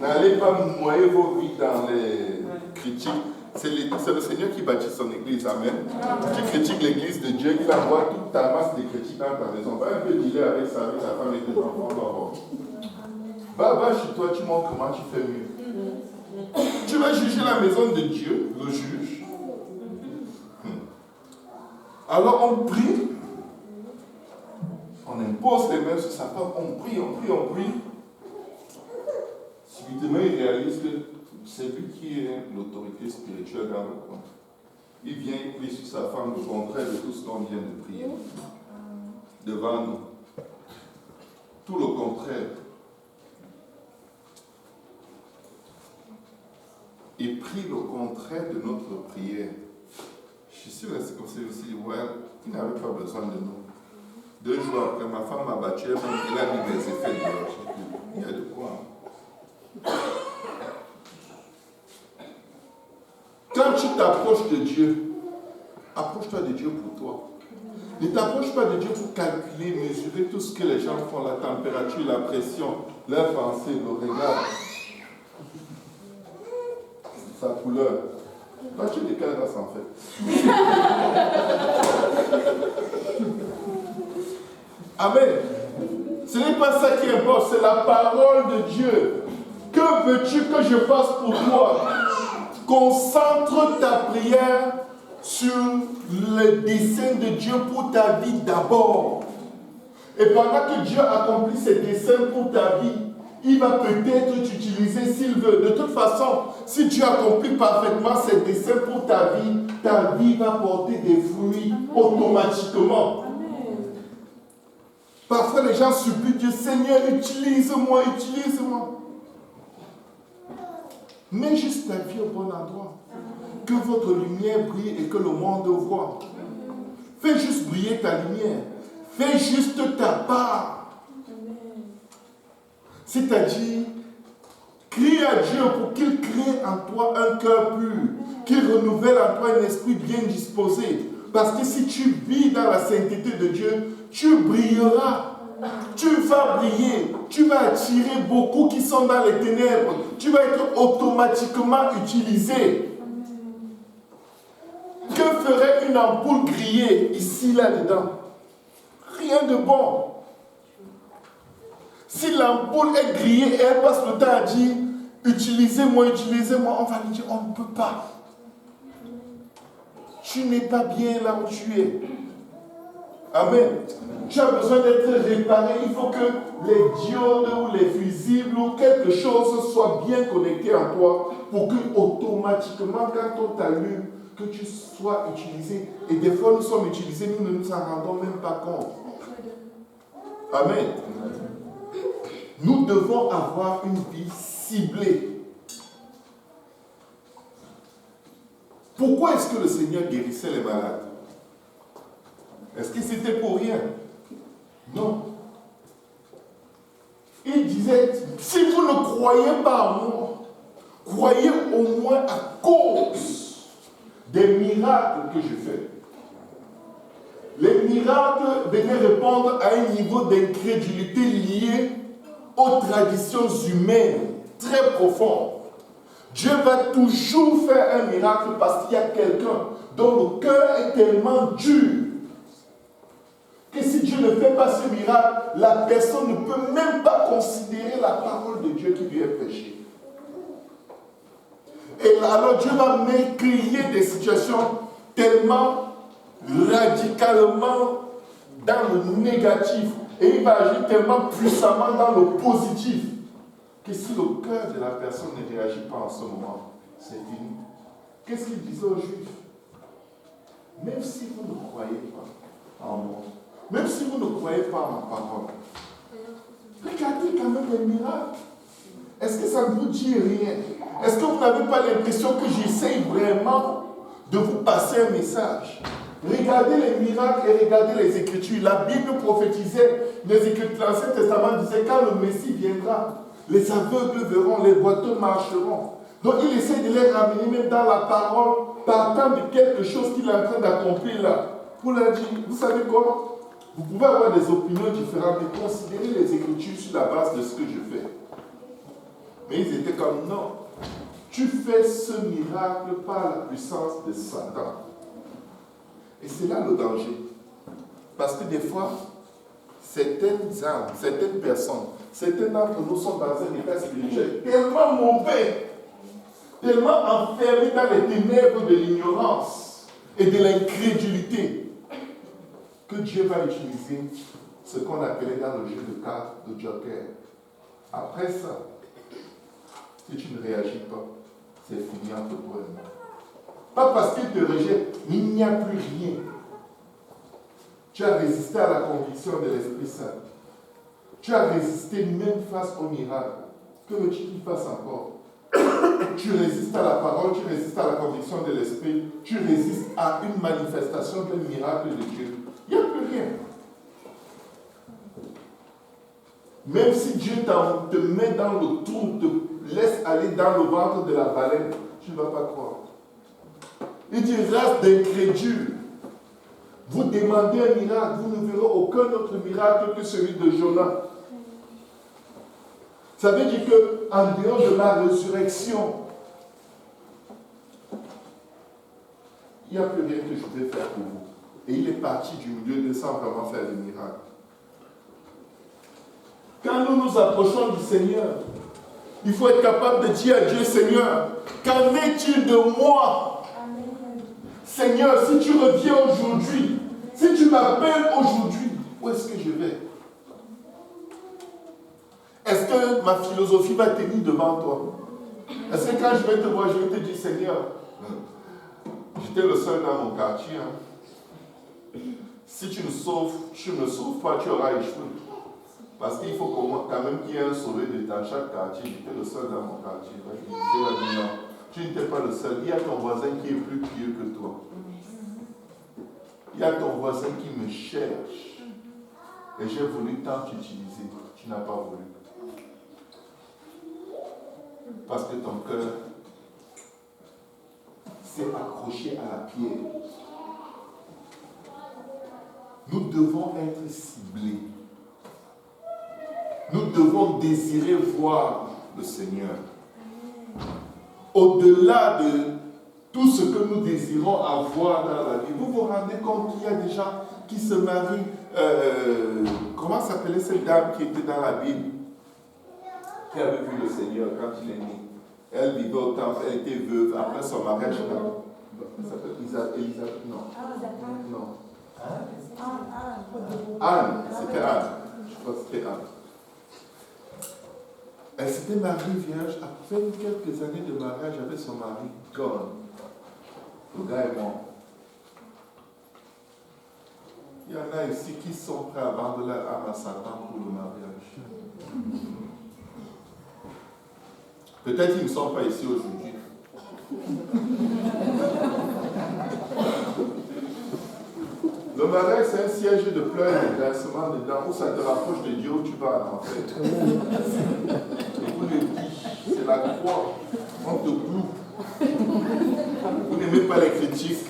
N'allez pas noyer vos vies dans les critiques. C'est le Seigneur qui bâtit son église, amen. Qui critique l'église de Dieu, il envoie toute ta masse de critiques dans ta maison. Va un peu dealer avec ta femme et tes enfants. Va chez toi, tu montres comment tu fais mieux. Tu vas juger la maison de Dieu, le juge. Alors on prie, on impose les mains sur sa femme, on prie. Subitement, il réalise que c'est lui qui est l'autorité spirituelle dans le coin. Il vient, il prie sur sa femme le contraire de tout ce qu'on vient de prier devant nous. Tout le contraire. Il prie le contraire de notre prière. Je suis sûr que c'est comme ça aussi, ouais, il n'avait pas besoin de nous. 2 jours après, ma femme m'a battu, elle a mis des effets de l'âge. Il y a de quoi. Quand tu t'approches de Dieu, approche-toi de Dieu pour toi. Ne t'approche pas de Dieu pour calculer, mesurer tout ce que les gens font, la température, la pression, leur pensée, le regard, sa couleur. Toi, tu es de quelle race en fait? Amen. Ce n'est pas ça qui importe, c'est la parole de Dieu. Que veux-tu que je fasse pour toi? Concentre ta prière sur le dessein de Dieu pour ta vie d'abord. Et pendant que Dieu accomplit ses desseins pour ta vie, il va peut-être t'utiliser s'il veut. De toute façon, si Dieu accomplit parfaitement ses desseins pour ta vie va porter des fruits automatiquement. Parfois, les gens supplient Dieu, Seigneur, utilise-moi. Mets juste ta vie au bon endroit. Que votre lumière brille et que le monde voit. Fais juste briller ta lumière. Fais juste ta part. C'est-à-dire, crie à Dieu pour qu'il crée en toi un cœur pur, qu'il renouvelle en toi un esprit bien disposé. Parce que si tu vis dans la sainteté de Dieu, tu brilleras. Tu vas briller. Tu vas attirer beaucoup qui sont dans les ténèbres. Tu vas être automatiquement utilisé. Que ferait une ampoule grillée ici, là-dedans? Rien de bon. Si l'ampoule est grillée et elle passe le temps à dire utilisez-moi, on va lui dire on ne peut pas. Tu n'es pas bien là où tu es. Amen. Tu as besoin d'être réparé. Il faut que les diodes ou les fusibles ou quelque chose soit bien connecté en toi pour que automatiquement quand on t'allume, que tu sois utilisé. Et des fois nous sommes utilisés, nous ne nous en rendons même pas compte. Amen. Nous devons avoir une vie ciblée. Pourquoi est-ce que le Seigneur guérissait les malades? Est-ce que c'était pour rien? Non. Il disait, si vous ne croyez pas en moi, croyez au moins à cause des miracles que je fais. Les miracles venaient répondre à un niveau d'incrédulité lié aux traditions humaines très profond. Dieu va toujours faire un miracle parce qu'il y a quelqu'un dont le cœur est tellement dur que si Dieu ne fait pas ce miracle, la personne ne peut même pas considérer la parole de Dieu qui lui est prêchée. Et alors Dieu va créer des situations tellement radicalement dans le négatif et il va agir tellement puissamment dans le positif que si le cœur de la personne ne réagit pas en ce moment, c'est fini. Qu'est-ce qu'il disait aux Juifs? Même si vous ne croyez pas en moi, même si vous ne croyez pas en ma parole, regardez quand même les miracles. Est-ce que ça ne vous dit rien? Est-ce que vous n'avez pas l'impression que j'essaye vraiment de vous passer un message? Regardez les miracles et regardez les Écritures. La Bible prophétisait, les Écritures, l'Ancien Testament disait quand le Messie viendra, les aveugles verront, les boiteux marcheront. Donc il essaie de les ramener même dans la parole, partant de quelque chose qu'il est en train d'accomplir là. Pour leur dire, vous savez comment? Vous pouvez avoir des opinions différentes, mais considérez les Écritures sur la base de ce que je fais. Mais ils étaient comme, non, tu fais ce miracle par la puissance de Satan. Et c'est là le danger. Parce que des fois, certaines âmes, certaines personnes, certains d'entre nous sont dans un état spirituel tellement mauvais, tellement enfermés dans les ténèbres de l'ignorance et de l'incrédulité, que Dieu va utiliser ce qu'on appelait dans le jeu de cartes de Joker. Après ça, si tu ne réagis pas, c'est fini entre toi et moi. Pas parce qu'il te rejette, mais il n'y a plus rien. Tu as résisté à la conviction de l'Esprit Saint. Tu as résisté même face au miracle. Que veux-tu qu'il fasse encore? Tu résistes à la parole, tu résistes à la conviction de l'Esprit, tu résistes à une manifestation d'un miracle de Dieu. Il n'y a plus rien. Même si Dieu te met dans le trou, te laisse aller dans le ventre de la baleine, tu ne vas pas croire. Il dit, race d'incrédules, vous demandez un miracle, vous ne verrez aucun autre miracle que celui de Jonas. Ça veut dire qu'en dehors de la résurrection, il n'y a plus rien que je vais faire pour vous. Et il est parti du milieu de sans vraiment faire de miracle. Quand nous nous approchons du Seigneur, il faut être capable de dire à Dieu, Seigneur, qu'en est-il de moi? Seigneur, si tu reviens aujourd'hui, si tu m'appelles aujourd'hui, où est-ce que je vais? Est-ce que ma philosophie va tenir devant toi? Est-ce que quand je vais te voir, je vais te dire, Seigneur, j'étais le seul dans mon quartier. Hein. Si tu me sauves pas, tu auras échoué. Parce qu'il faut quand même qu'il y ait un sauvé dans chaque quartier. J'étais le seul dans mon quartier. Dieu va dire non, tu n'étais pas le seul. Il y a ton voisin qui est plus pieux que toi. Il y a ton voisin qui me cherche. Et j'ai voulu tant t'utiliser. Tu n'as pas voulu. Parce que ton cœur s'est accroché à la pierre. Nous devons être ciblés. Nous devons désirer voir le Seigneur. Au-delà de tout ce que nous désirons avoir dans la vie, vous vous rendez compte qu'il y a des gens qui se marient. Comment s'appelait cette dame qui était dans la Bible, qui avait vu le Seigneur quand il est né? Elle vivait au temple, elle était veuve. Après son mariage, elle s'appelle Elisabeth, non. Non. Anne, c'était Anne. Je crois que c'était Anne. Elle s'était mariée vierge. Après quelques années de mariage avec son mari, gone. Le gars est mort. Il y en a ici qui sont prêts à vendre leur âme à Satan pour le mariage. Peut-être qu'ils ne sont pas ici aujourd'hui. Le mariage, c'est un siège de pleurs et de grincement dedans, où ça te rapproche de Dieu, où tu vas en enfer. Je vous le dis, c'est la croix. On te cloue. Vous n'aimez pas les critiques.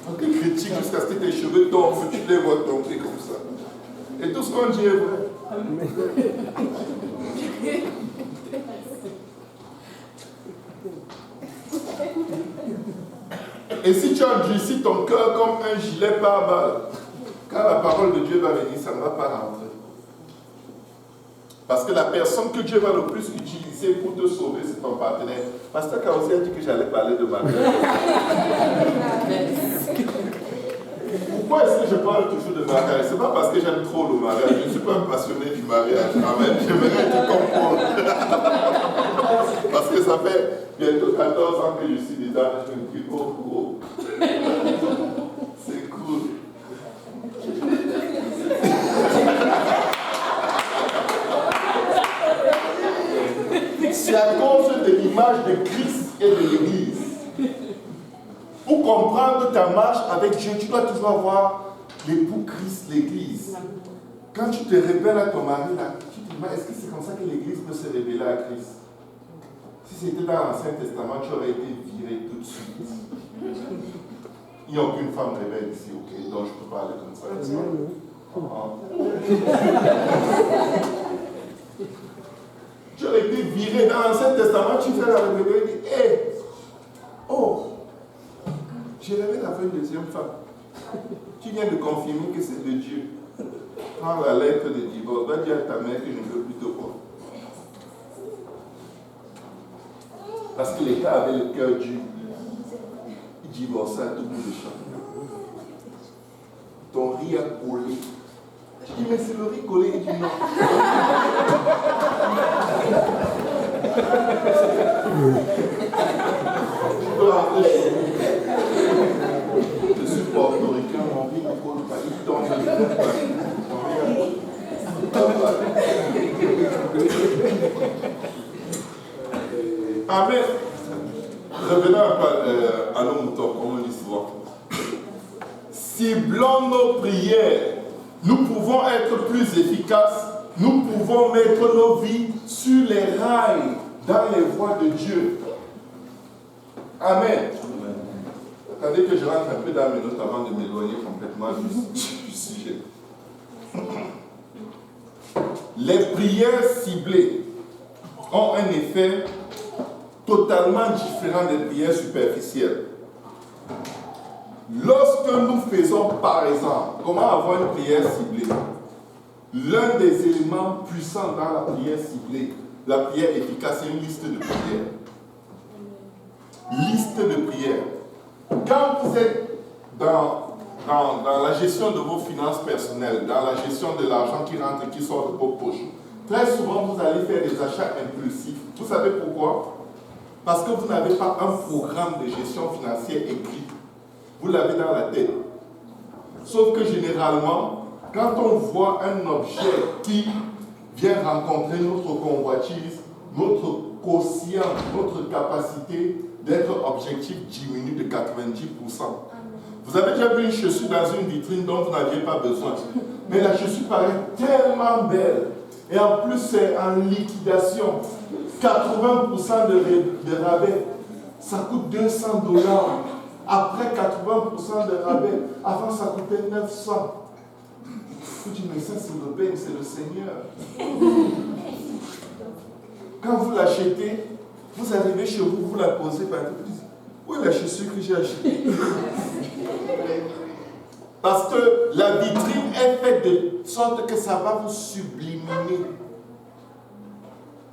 On te critique jusqu'à ce que tes cheveux tombent, tu les vois tomber comme ça. Et tout ce qu'on dit est vrai. Et si tu endurcis ton cœur comme un gilet pare-balles, quand la parole de Dieu va venir, ça ne va pas rentrer. Parce que la personne que Dieu va le plus utiliser pour te sauver, c'est ton partenaire. Pasteur Kaossi a dit que j'allais parler de mariage. Pourquoi est-ce que je parle toujours de mariage? Ce n'est pas parce que j'aime trop le mariage. Je ne suis pas un passionné du mariage. Amen. J'aimerais te comprendre. Parce que ça fait bientôt 14 ans que je suis dedans. Je me dis, oh. C'est cool. C'est à cause de l'image de Christ et de l'Église. Pour comprendre ta marche avec Dieu, tu dois toujours avoir l'époux Christ, l'Église. Quand tu te révèles à ton mari, là, tu te dis, est-ce que c'est comme ça que l'Église peut se révéler à Christ? Si c'était dans l'Ancien Testament, tu aurais été viré tout de suite. Il n'y a aucune femme révèle ici, ok? Donc je peux parler comme ça. Tu aurais été viré dans l'Ancien Testament, tu fais la révélation et dis, hé, oh, j'ai rêvé d'avoir une deuxième femme. Tu viens de confirmer que c'est de Dieu. Prends la lettre de divorce, va dire à ta mère que je ne veux plus te voir. Parce que les gars avaient le cœur dur. Ils divorçaient à tout bout de champ. Ton riz a collé. Je dis, mais c'est le riz collé. Il dit non. Tu peux rentrer chez vous. Je suis portoricain, mon riz ne colle pas. Il tombe. Amen. Revenons à nos moutons, comme on dit souvent. Ciblons nos prières. Nous pouvons être plus efficaces. Nous pouvons mettre nos vies sur les rails, dans les voies de Dieu. Amen. Attendez que je rentre un peu dans mes notes avant de m'éloigner complètement du sujet. Les prières ciblées ont un effet totalement différent des prières superficielles. Lorsque nous faisons, par exemple, comment avoir une prière ciblée? L'un des éléments puissants dans la prière ciblée, la prière efficace, c'est une liste de prières. Liste de prières. Quand vous êtes dans la gestion de vos finances personnelles, dans la gestion de l'argent qui rentre et qui sort de vos poches, très souvent vous allez faire des achats impulsifs. Vous savez pourquoi? Parce que vous n'avez pas un programme de gestion financière écrit. Vous l'avez dans la tête. Sauf que généralement, quand on voit un objet qui vient rencontrer notre convoitise, notre quotient, notre capacité d'être objectif diminue de 90%. Vous avez déjà vu une chaussure dans une vitrine dont vous n'aviez pas besoin. Mais la chaussure paraît tellement belle. Et en plus, c'est en liquidation. 80% de rabais. Ça coûte $200. Après 80% de rabais, avant ça coûtait 900. Vous dites, mais ça c'est le bien, c'est le Seigneur. Quand vous l'achetez, vous arrivez chez vous, vous la posez par exemple, où est la chaussure que j'ai achetée? Parce que la vitrine est faite de sorte que ça va vous sublimer.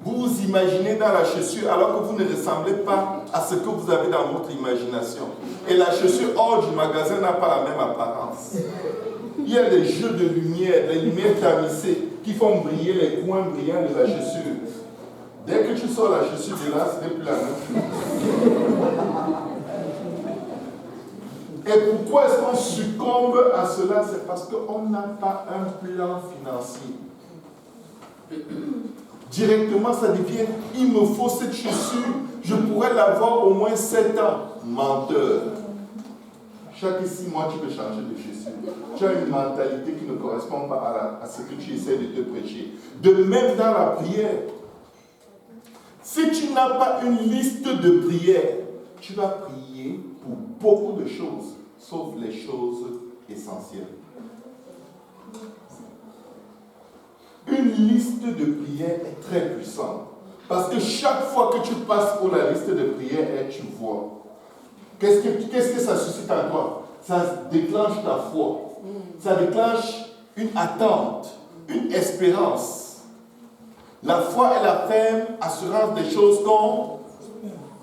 Vous vous imaginez dans la chaussure alors que vous ne ressemblez pas à ce que vous avez dans votre imagination. Et la chaussure hors du magasin n'a pas la même apparence. Il y a des jeux de lumière, des lumières tamisées qui font briller les coins brillants de la chaussure. Dès que tu sors la chaussure de là, ce n'est plus la même chose. Et pourquoi est-ce qu'on succombe à cela? C'est parce qu'on n'a pas un plan financier. Directement, ça devient, il me faut cette chaussure, je pourrais l'avoir au moins 7 ans. Menteur. Chaque 6 mois, tu peux changer de chaussures. Tu as une mentalité qui ne correspond pas à ce que tu essaies de te prêcher. De même dans la prière. Si tu n'as pas une liste de prières, tu vas prier pour beaucoup de choses, sauf les choses essentielles. Une liste de prières est très puissante. Parce que chaque fois que tu passes pour la liste de prières, tu vois. Qu'est-ce que ça suscite en toi? Ça déclenche ta foi. Ça déclenche une attente, une espérance. La foi est la ferme assurance des choses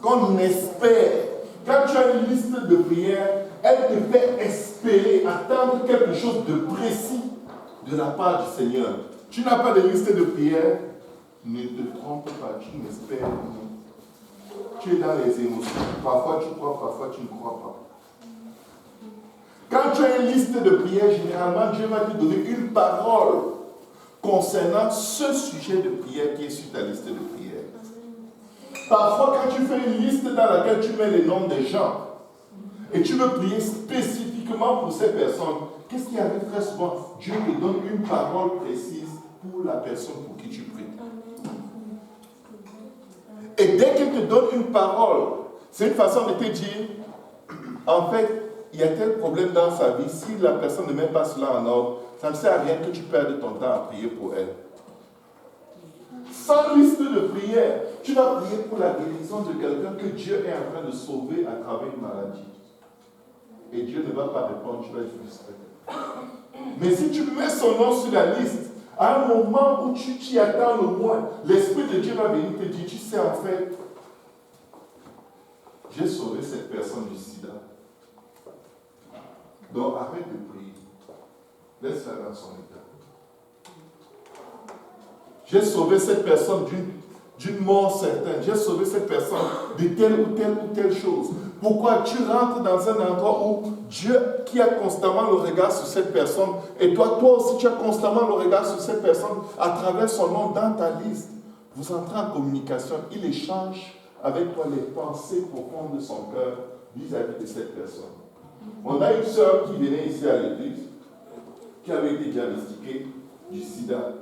qu'on espère. Quand tu as une liste de prières, elle te fait espérer, attendre quelque chose de précis de la part du Seigneur. Tu n'as pas de liste de prières, ne te trompe pas, tu n'espères pas. Tu es dans les émotions. Parfois tu crois, parfois tu ne crois pas. Quand tu as une liste de prières, généralement Dieu va te donner une parole concernant ce sujet de prière qui est sur ta liste de prières. Parfois, quand tu fais une liste dans laquelle tu mets les noms des gens et tu veux prier spécifiquement pour ces personnes, qu'est-ce qui arrive très souvent? Dieu te donne une parole précise pour la personne pour qui tu pries. Et dès qu'il te donne une parole, c'est une façon de te dire, en fait, il y a tel problème dans sa vie, si la personne ne met pas cela en ordre, ça ne sert à rien que tu perdes ton temps à prier pour elle. Sans liste de prière, tu vas prier pour la guérison de quelqu'un que Dieu est en train de sauver à travers une maladie. Et Dieu ne va pas répondre, tu vas être frustré. Mais si tu mets son nom sur la liste, à un moment où tu t'y attends le moins, l'Esprit de Dieu va venir te dire, tu sais en fait, j'ai sauvé cette personne du sida. Donc arrête de prier. Laisse-la dans son état. J'ai sauvé cette personne d'une mort certaine. J'ai sauvé cette personne de telle ou telle chose. Pourquoi tu rentres dans un endroit où Dieu qui a constamment le regard sur cette personne, et toi aussi tu as constamment le regard sur cette personne à travers son nom dans ta liste. Vous entrez en communication, il échange avec toi les pensées profondes de son cœur vis-à-vis de cette personne. On a une sœur qui venait ici à l'église, qui avait été diagnostiquée du sida.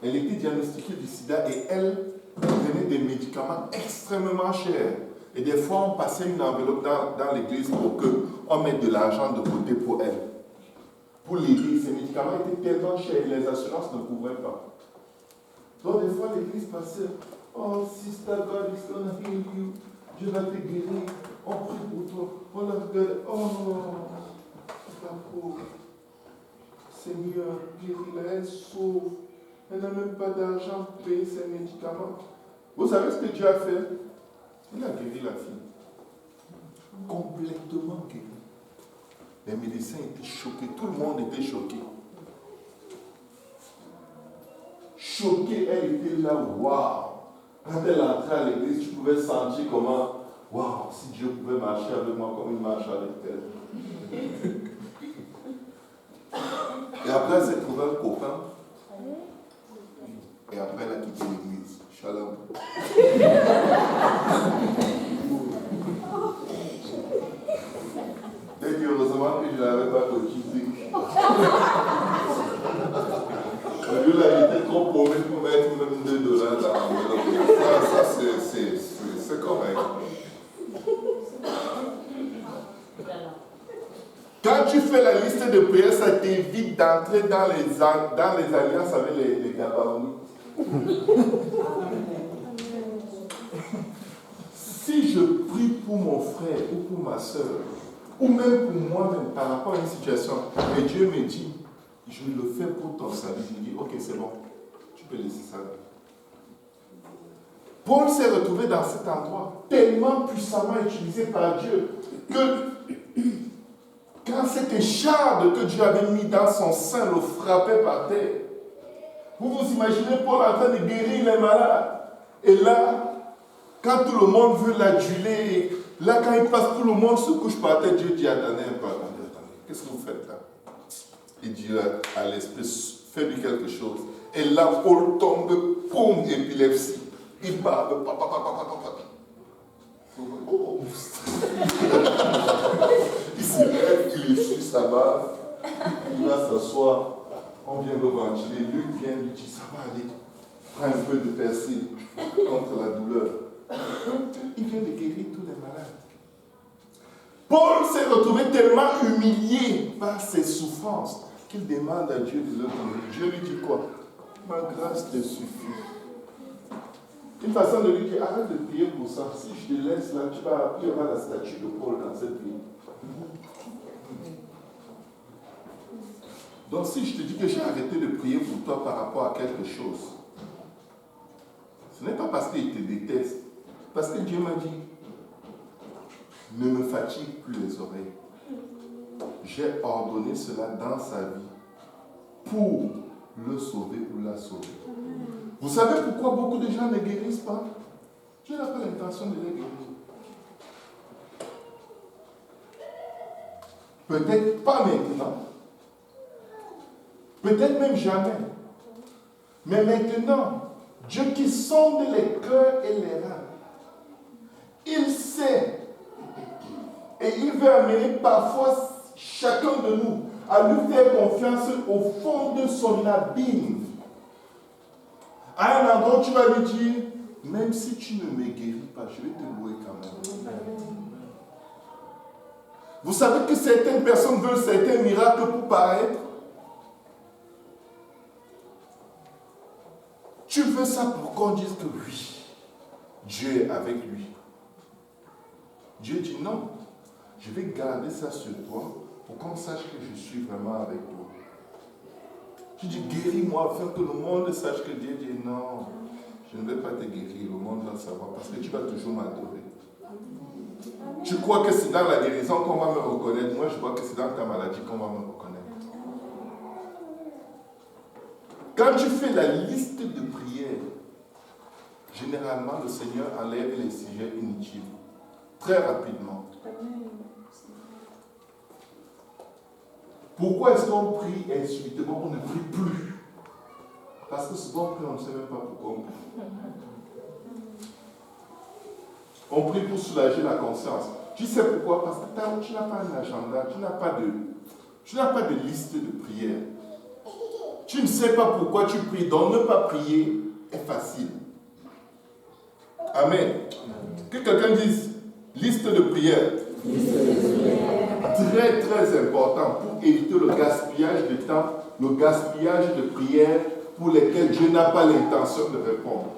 Elle était diagnostiquée du sida et elle prenait des médicaments extrêmement chers. Et des fois, on passait une enveloppe dans l'église pour qu'on mette de l'argent de côté pour elle. Pour l'aider, ces médicaments étaient tellement chers et les assurances ne couvraient pas. Donc des fois, l'église passait, oh, sister God is gonna heal you. Dieu va te guérir. On prie pour toi. On la regarde. Oh, ta pauvre. Seigneur, guéris-la, elle sauve. Elle n'a même pas d'argent pour payer ses médicaments. Vous savez ce que Dieu a fait? Il a guéri la fille. Complètement guéri. Les médecins étaient choqués. Tout le monde était choqué. Choquée, elle était là, waouh! Quand elle entrait à l'église, tu pouvais sentir comment, waouh, si Dieu pouvait marcher avec moi comme il marche avec elle. Et après, elle s'est trouvée un copain. Et après, elle a quitté l'église. Shalom. Et puis, heureusement que je ne l'avais pas cotisé. Lui, là, il était trop pauvre pour mettre même $2 dans l'enveloppe. Ça c'est correct. Quand tu fais la liste de prières, ça t'évite d'entrer dans les alliances avec les gabaronites. Si je prie pour mon frère ou pour ma soeur, ou même pour moi-même par rapport à une situation, et Dieu me dit, je le fais pour ton salut, je dis, ok, c'est bon, tu peux laisser ça là. Paul s'est retrouvé dans cet endroit, tellement puissamment utilisé par Dieu, que quand cette écharde que Dieu avait mis dans son sein le frappait par terre, vous vous imaginez Paul en train de guérir les malades. Et là, quand tout le monde veut l'aduler, là quand il passe, tout le monde se couche par terre, Dieu dit, attendez un peu, attendez, qu'est-ce que vous faites là? Et Dieu à l'esprit, fais-lui quelque chose. Et là, Paul tombe, poum, épilepsie. Il parle, papa. sabbat, il va s'asseoir, on vient le ventiler, Luc vient lui dire, ça va aller, prends un peu de persil contre la douleur. Il vient de guérir tous les malades. Paul s'est retrouvé tellement humilié par ses souffrances qu'il demande à Dieu de le donner. Dieu lui dit quoi? Ma grâce te suffit. Une façon de lui dire, arrête de prier pour ça. Si je te laisse là, il y aura la statue de Paul dans cette vie. Donc si je te dis que j'ai arrêté de prier pour toi par rapport à quelque chose, ce n'est pas parce qu'il te déteste, parce que Dieu m'a dit, ne me fatigue plus les oreilles. J'ai ordonné cela dans sa vie pour le sauver ou la sauver. Vous savez pourquoi beaucoup de gens ne guérissent pas? Dieu n'a pas l'intention de les guérir. Peut-être pas maintenant. Peut-être même jamais. Mais maintenant, Dieu qui sonde les cœurs et les reins, il sait. Et il veut amener parfois chacun de nous à lui faire confiance au fond de son abîme. À un endroit où tu vas lui dire, même si tu ne me guéris pas, je vais te louer quand même. Vous savez que certaines personnes veulent certains miracles pour paraître. Tu veux ça pour qu'on dise que oui, Dieu est avec lui. Dieu dit non, je vais garder ça sur toi pour qu'on sache que je suis vraiment avec toi. Tu dis guéris-moi afin que le monde sache que Dieu dit non, je ne vais pas te guérir, le monde va le savoir parce que tu vas toujours m'adorer. Tu crois que c'est dans la guérison qu'on va me reconnaître, moi je crois que c'est dans ta maladie qu'on va me reconnaître. Quand tu fais la liste de prières, généralement le Seigneur enlève les sujets inutiles très rapidement. Pourquoi est-ce qu'on prie et subitement on ne prie plus? Parce que souvent on prie, on ne sait même pas pourquoi on prie. On prie pour soulager la conscience. Tu sais pourquoi? Parce que tu n'as pas un agenda, tu n'as pas de liste de prières. Tu ne sais pas pourquoi tu pries, donc ne pas prier est facile. Amen. Que quelqu'un dise liste de prières. Très très important pour éviter le gaspillage de temps, le gaspillage de prières pour lesquelles Dieu n'a pas l'intention de répondre.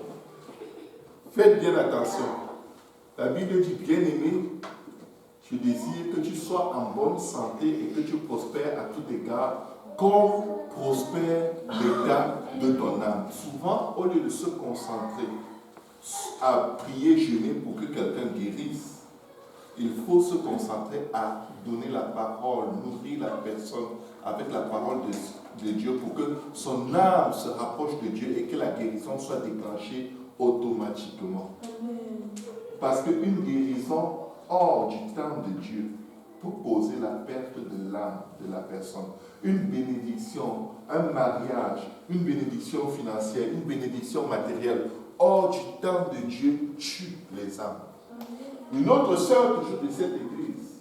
Faites bien attention. La Bible dit, bien-aimé, je désire que tu sois en bonne santé et que tu prospères à tout égard, comme prospère l'état de ton âme. Souvent, au lieu de se concentrer à prier, jeûner pour que quelqu'un guérisse, il faut se concentrer à donner la parole, nourrir la personne avec la parole de Dieu pour que son âme se rapproche de Dieu et que la guérison soit déclenchée automatiquement. Parce qu'une guérison hors du temps de Dieu peut causer la perte de l'âme de la personne. Une bénédiction, un mariage, une bénédiction financière, une bénédiction matérielle hors du temps de Dieu tue les âmes. Une autre sœur toujours de cette église,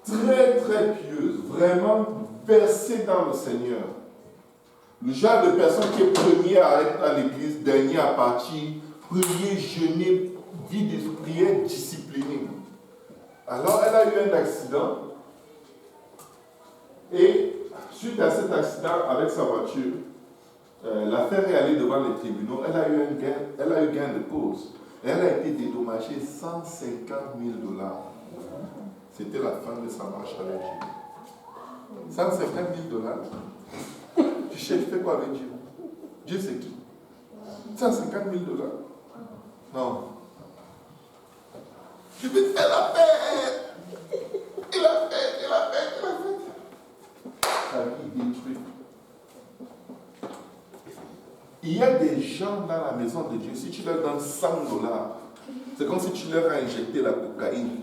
très très pieuse, vraiment versée dans le Seigneur. Le genre de personne qui est premier à être à l'église, dernier à partir, prier, jeûner, vie de prière disciplinée. Alors elle a eu un accident et suite à cet accident avec sa voiture, l'affaire est allée devant les tribunaux, elle a eu gain de cause. Elle a été dédommagée 150 000 $. C'était la fin de sa marche avec Dieu. 150 000 $. Tu sais, je fais quoi avec Dieu? Dieu c'est qui? 150 000 $. Non. Je vais faire la paix. Il a fait. Sa vie détruite. Il y a des gens dans la maison de Dieu, si tu leur donnes 100 $, c'est comme si tu leur as injecté la cocaïne.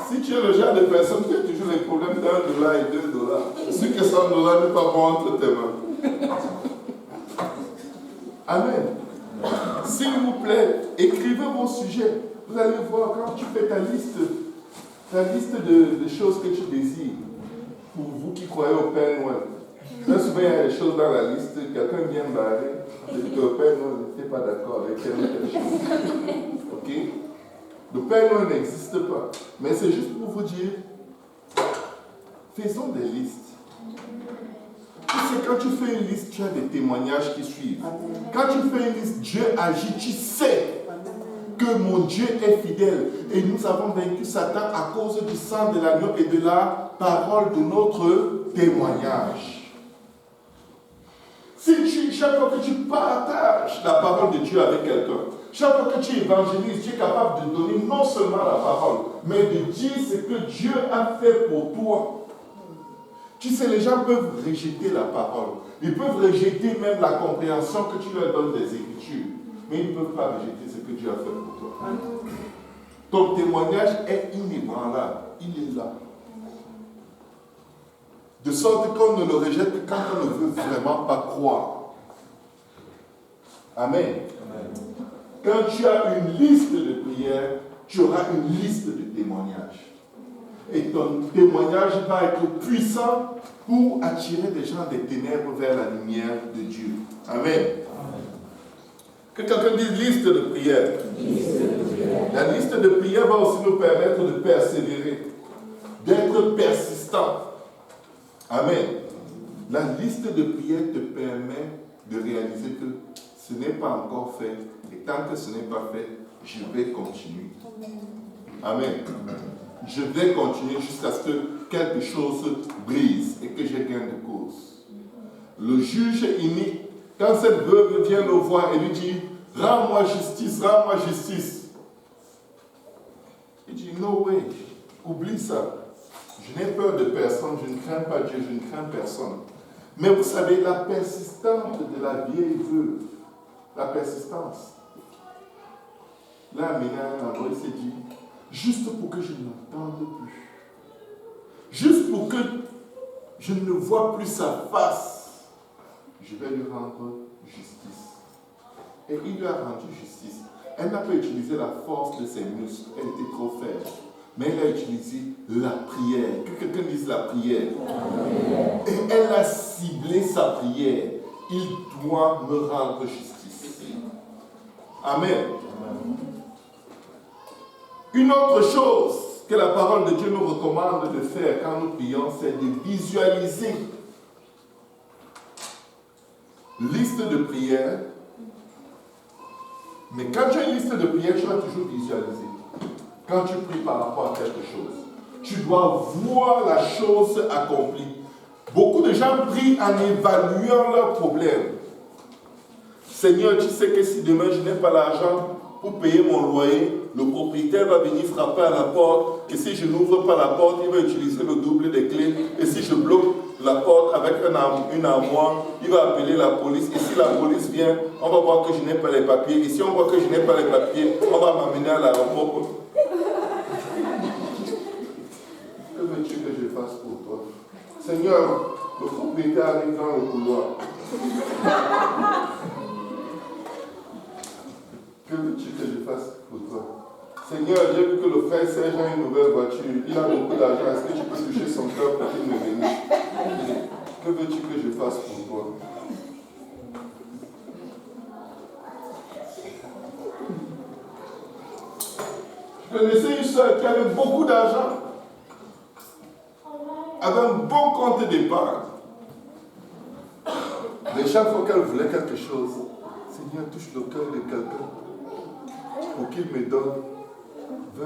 Si tu es le genre de personne qui a toujours les problèmes d'1 $ et 2 $, ce que 100 $ n'est pas bon entre tes mains. Amen. S'il vous plaît. plaît, écrivez vos sujets. Vous allez voir, quand tu fais ta liste de choses que tu désires, pour vous qui croyez au Père Noël, là, souvent, il y a des choses dans la liste, quelqu'un vient barrer, et dit que le Père Noël n'était pas d'accord avec telle chose. Ok? Le Père Noël n'existe pas. Mais c'est juste pour vous dire, faisons des listes. Tu sais, quand tu fais une liste, tu as des témoignages qui suivent. Quand tu fais une liste, Dieu agit, tu sais que mon Dieu est fidèle. Et nous avons vaincu Satan à cause du sang de l'agneau et de la parole de notre témoignage. Si chaque fois que tu partages la parole de Dieu avec quelqu'un, chaque fois que tu évangélises, tu es capable de donner non seulement la parole, mais de dire ce que Dieu a fait pour toi. Tu sais, les gens peuvent rejeter la parole. Ils peuvent rejeter même la compréhension que tu leur donnes des Écritures. Mais ils ne peuvent pas rejeter ce que Dieu a fait pour toi. Ton témoignage est inébranlable. Il est là. De sorte qu'on ne le rejette que quand on ne veut vraiment pas croire. Amen. Quand tu as une liste de prières, tu auras une liste de témoignages. Et ton témoignage va être puissant pour attirer des gens des ténèbres vers la lumière de Dieu. Amen. Que quelqu'un dise liste de prières. La liste de prières va aussi nous permettre de persévérer, d'être persistant. Amen. La liste de prières te permet de réaliser que ce n'est pas encore fait. Et tant que ce n'est pas fait, je vais continuer. Amen. Je vais continuer jusqu'à ce que quelque chose brise et que j'ai gain de cause. Le juge inique, quand cette veuve vient le voir et lui dit « Rends-moi justice, rends-moi justice », il dit « No way, oublie ça. Je n'ai peur de personne, je ne crains pas Dieu, je ne crains personne. » Mais vous savez, la persistance de la vieille veuve, la persistance. Là, maintenant, il s'est dit, juste pour que je n'entende plus, juste pour que je ne vois plus sa face, je vais lui rendre justice. Et il lui a rendu justice. Elle n'a pas utilisé la force de ses muscles, elle était trop faible. Mais elle a utilisé la prière. Que quelqu'un dise la prière. Et elle a ciblé sa prière. Il doit me rendre justice. Amen. Une autre chose que la parole de Dieu nous recommande de faire quand nous prions, c'est de visualiser. Liste de prières. Mais quand tu as une liste de prières, tu vas toujours visualiser. Quand tu pries par rapport à quelque chose, tu dois voir la chose accomplie. Beaucoup de gens prient en évaluant leurs problèmes. Seigneur, tu sais que si demain je n'ai pas l'argent pour payer mon loyer, le propriétaire va venir frapper à la porte, et si je n'ouvre pas la porte, il va utiliser le double des clés, et si je bloque la porte avec une armoire, il va appeler la police, et si la police vient, on va voir que je n'ai pas les papiers, et si on voit que je n'ai pas les papiers, on va m'amener à l'aéroport. Que veux-tu que je fasse pour toi? Seigneur, le propriétaire arrive dans le couloir. Que veux-tu que je fasse pour toi? Seigneur, j'ai vu que le frère Serge a une nouvelle voiture. Il a beaucoup d'argent. Est-ce que tu peux toucher son cœur pour qu'il me bénisse? Que veux-tu que je fasse pour toi? Je connaissais une soeur qui avait beaucoup d'argent, avait un bon compte d'épargne. Mais chaque fois qu'elle voulait quelque chose, Seigneur, touche le cœur de quelqu'un pour qu'il me donne $20.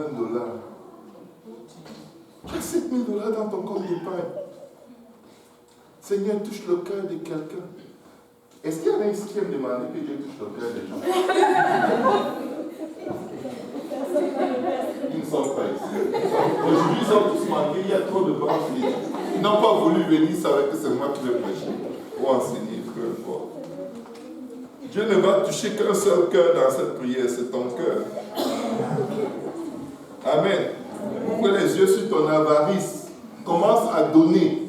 Tu as $7,000 dans ton compte d'épargne. Seigneur, touche le cœur de quelqu'un. Est-ce qu'il y en a ici qui aiment demander que Dieu touche le cœur des gens? Ils ne sont pas ici. Aujourd'hui, ils ont tous manqué, il y a trop de banques. Ils n'ont pas voulu venir, ils savaient que c'est moi qui vais prêcher ou enseigner, peu importe. Dieu ne va toucher qu'un seul cœur dans cette prière, c'est ton cœur. Amen. Ouvre les yeux sur ton avarice. Commence à donner.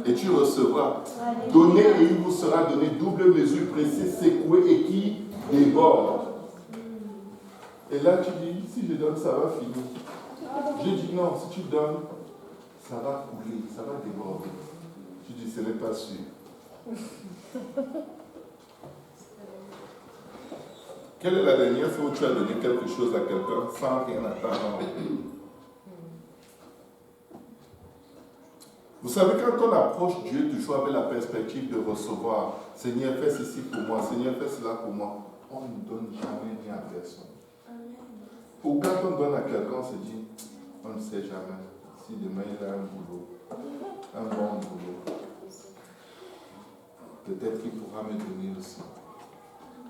Et tu recevras. Donnez et il vous sera donné double mesure précise, secouée et qui déborde. Et là, tu dis, si je donne, ça va finir. Je dis non, si tu donnes, ça va couler, ça va déborder. Tu dis, ce n'est pas sûr. Quelle est la dernière fois où tu as donné quelque chose à quelqu'un sans rien attendre? Vous savez, quand on approche Dieu toujours avec la perspective de recevoir, Seigneur, fais ceci pour moi, Seigneur, fais cela pour moi, on ne donne jamais rien à personne. Ou quand on donne à quelqu'un, on se dit, on ne sait jamais si demain il a un boulot, un bon boulot. Peut-être qu'il pourra me donner aussi.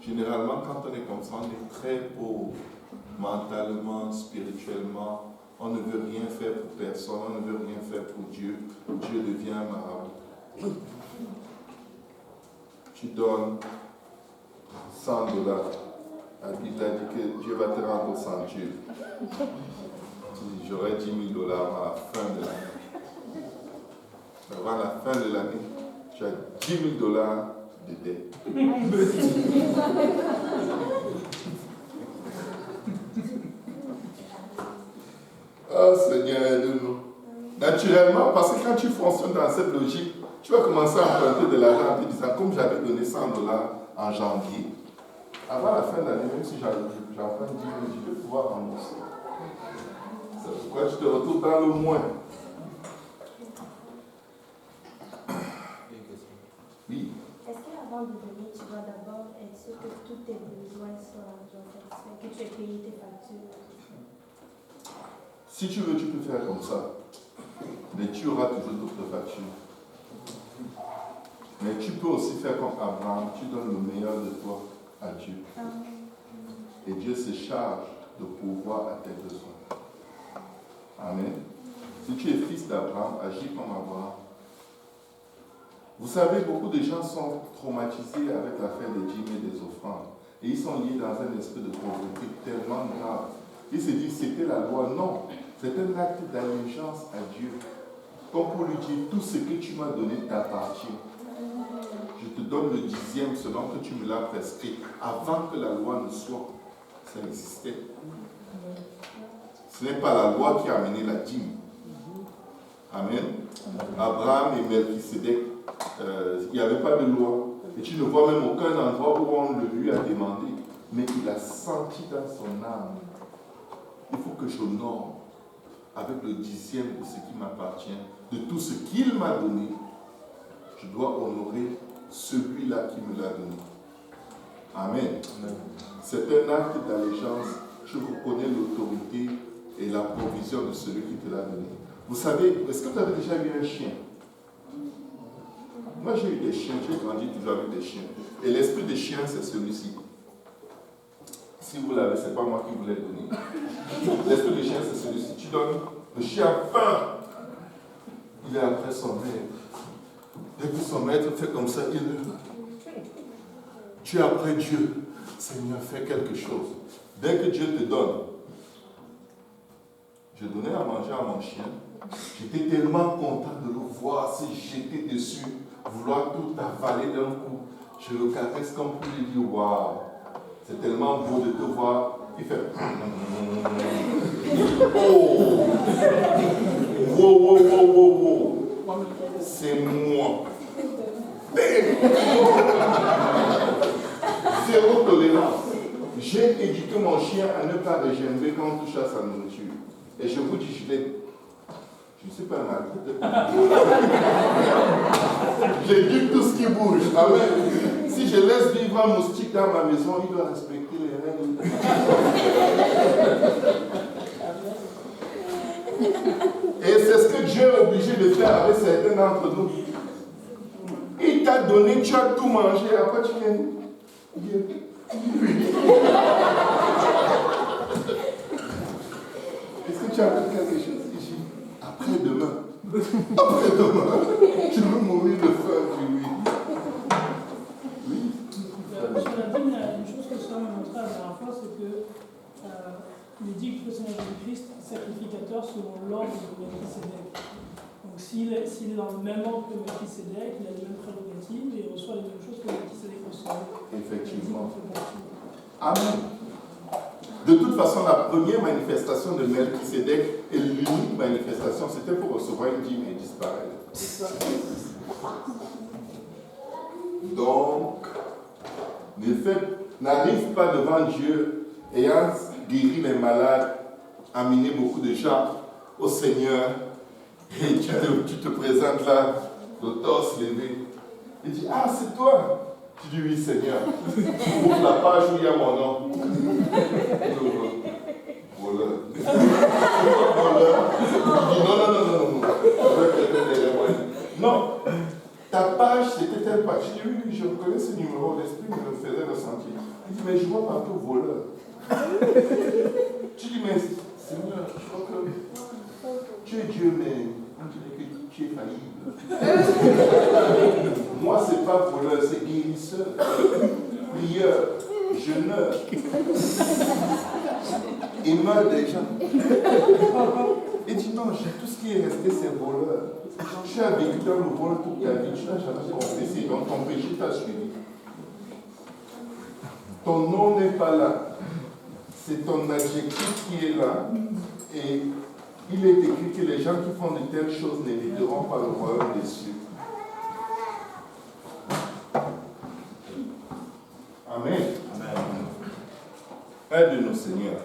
Généralement, quand on est comme ça, on est très pauvre, mentalement, spirituellement. On ne veut rien faire pour personne, on ne veut rien faire pour Dieu. Dieu devient marabout. Tu donnes $100. La Bible a dit que Dieu va te rendre au centuple. Tu dis, j'aurai $10 000 à la fin de l'année. Avant la fin de l'année, tu as $10 000 de dette. Oh Seigneur, aide-nous. Naturellement, parce que quand tu fonctionnes dans cette logique, tu vas commencer à emprunter de l'argent en te disant, comme j'avais donné $100 en janvier, avant la fin de l'année, même si j'emprunte 10 000, je vais pouvoir rembourser. C'est pourquoi tu te retrouves dans le moins. Oui. Est-ce qu'avant de donner, tu dois d'abord être sûr que tous tes besoins soient satisfaits, que tu aies payé tes factures? Si tu veux, tu peux faire comme ça. Mais tu auras toujours d'autres factures. Mais tu peux aussi faire comme Abraham, tu donnes le meilleur de toi à Dieu. Et Dieu se charge de pourvoir à tes besoins. Amen. Si tu es fils d'Abraham, agis comme Abraham. Vous savez, beaucoup de gens sont traumatisés avec l'affaire des dîmes et des offrandes. Et ils sont liés dans un esprit de pauvreté tellement grave. Ils se disent, c'était la loi. Non, c'est un acte d'allégeance à Dieu. Comme pour lui dire, tout ce que tu m'as donné t'appartient. Je te donne le 10e selon que tu me l'as prescrit. Avant que la loi ne soit, ça existait. Ce n'est pas la loi qui a amené la dîme. Amen. Abraham et Melchisédek, il n'y avait pas de loi. Et tu ne vois même aucun endroit où on le lui a demandé. Mais il a senti dans son âme, il faut que j'honore avec le 10e de ce qui m'appartient, de tout ce qu'il m'a donné. Je dois honorer celui-là qui me l'a donné. Amen. C'est un acte d'allégeance. Je reconnais l'autorité et la provision de celui qui te l'a donné. Vous savez, est-ce que vous avez déjà eu un chien? Moi, j'ai eu des chiens, j'ai grandi toujours avec des chiens. Et l'esprit des chiens, c'est celui-ci. Si vous l'avez, ce n'est pas moi qui vous l'ai donné. L'esprit des chiens, c'est celui-ci. Tu donnes le chien faim. Il est après son maître. Dès que son maître fait comme ça, tu es après Dieu. Seigneur, fais quelque chose. Dès que Dieu te donne, je donnais à manger à mon chien. J'étais tellement content de le voir se jeter dessus, vouloir tout avaler d'un coup. Je le caresse comme pour lui dire, waouh, c'est tellement beau de te voir. Il fait oh, wow, wow, wow, wow, wow. C'est moi. Zéro tolérance. J'ai éduqué mon chien à ne pas régénérer quand on touche à sa nourriture. Et je vous dis, je ne suis pas un malade. J'éduque tout ce qui bouge. Amen. Si je laisse vivre un moustique dans ma maison, il doit respecter les règles. Et c'est ce que Dieu est obligé de faire avec certains d'entre nous. Il t'a donné, tu as tout mangé, après tu viens. Est-ce que tu as fait quelque chose ici? Après-demain. Après-demain. Tu veux mourir de faim, oui. Oui. Sur la Bible, il y a une chose que je m'a montré la dernière fois, c'est que il dit que le Seigneur Jésus-Christ est sacrificateur selon l'ordre de Melchisédek. Donc s'il est dans le même ordre que Melchisédek, il a les mêmes prérogatives et il reçoit les mêmes choses que Melchisédek reçoit. Effectivement. Amen. De toute façon, la première manifestation de Melchisédek et l'unique manifestation, c'était pour recevoir une dîme et disparaître. Donc, n'arrive pas devant Dieu ayant guéri les malades, amené beaucoup de gens au Seigneur, et tu te présentes là, le torse levé. Il dit, ah, c'est toi. Tu dis, oui, Seigneur. Tu ouvres la page où il y a mon nom. Voleur. Voleur. Il dit, non. Non. Ta page, c'était telle page. Je dis, oui, je reconnais ce numéro. L'esprit me le faisait ressentir. Il dit, mais je vois partout voleur. Tu dis, mais Seigneur, je crois que tu es Dieu, mais on dirait que tu es faillible. Moi, ce n'est pas voleur, c'est guérisseur, prieur, jeûneur, aimeur des gens. Il dit non, tout ce qui est resté, c'est voleur. Tu as vécu dans le vol toute ta vie, tu n'as jamais confessé, donc ton péché t'a suivi. Ton nom n'est pas là. C'est ton adjectif qui est là. Et il est écrit que les gens qui font de telles choses n'hériteront pas le royaume des cieux. Amen. Aide-nous, Seigneur.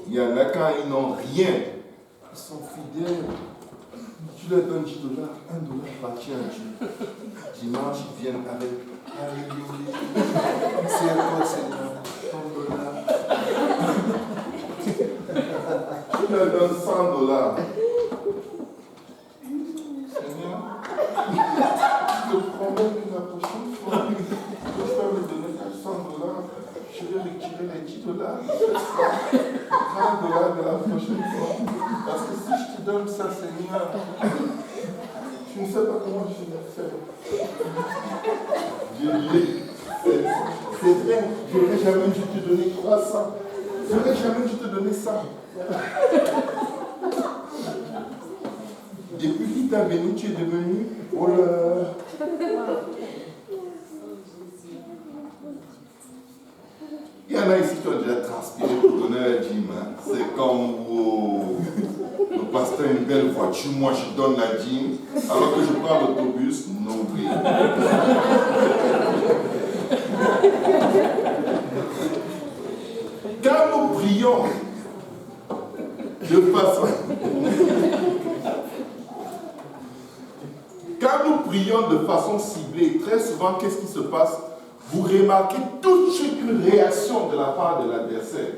Il y en a quand ils n'ont rien, ils sont fidèles. Tu leur donnes $10, $1 appartient à Dieu. Dimanche, ils viennent avec Alléluia. C'est à toi, Seigneur. Tu leur donnes $100. Seigneur, je te promets que la prochaine fois, je vais me donner $100. Je vais retirer les $10. $30 de la prochaine fois. Parce que si je te donne ça, Seigneur, je ne sais pas comment je vais faire. C'est vrai, je n'aurais jamais dû te donner 300. Je n'aurais jamais dû te donner ça. Depuis qu'il t'a béni, tu es devenu voleur. Il y en a ici qui ont déjà transpiré pour donner la dîme. C'est comme le pasteur a une belle voiture, moi je donne la dîme, alors que je prends l'autobus, non oui. Quand nous prions de façon... Quand nous prions de façon ciblée, très souvent, qu'est-ce qui se passe? Vous remarquez tout de suite une réaction de la part de l'adversaire.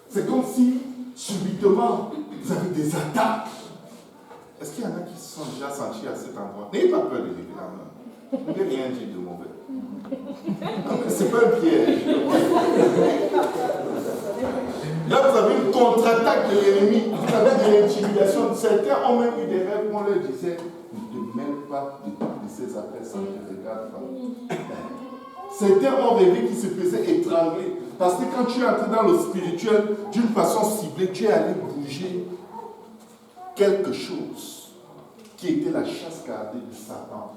C'est comme si, subitement, vous avez des attaques. Est-ce qu'il y en a qui se sont déjà sentis à cet endroit? N'ayez pas peur de lever la main. Vous n'avez rien dit de mauvais. Ce n'est pas un piège. Là, vous avez une contre-attaque de l'ennemi. Vous avez de l'intimidation. Certains ont même eu des rêves où on leur disait, ne te mêle pas de ces appels, ça ne te regarde pas. Certains ont rêvé qu'ils se faisaient étrangler. Parce que quand tu es entré dans le spirituel, d'une façon ciblée, tu es allé bouger quelque chose qui était la chasse gardée de Satan.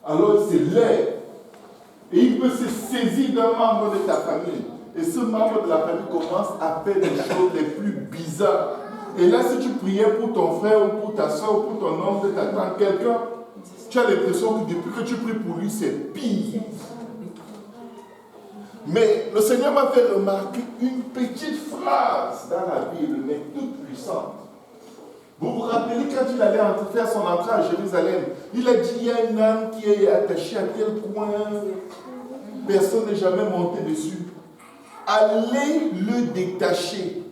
Alors il se lève et il peut se saisir d'un membre de ta famille. Et ce membre de la famille commence à faire des choses les plus bizarres. Et là, si tu priais pour ton frère ou pour ta soeur ou pour ton oncle, ta tante, quelqu'un, tu as l'impression que depuis que tu pries pour lui, c'est pire. Mais le Seigneur m'a fait remarquer une petite phrase dans la Bible, mais toute puissante. Vous vous rappelez quand il allait faire son entrée à Jérusalem, il a dit, il y a un âne qui est attaché à tel coin, personne n'est jamais monté dessus. Allez le détacher,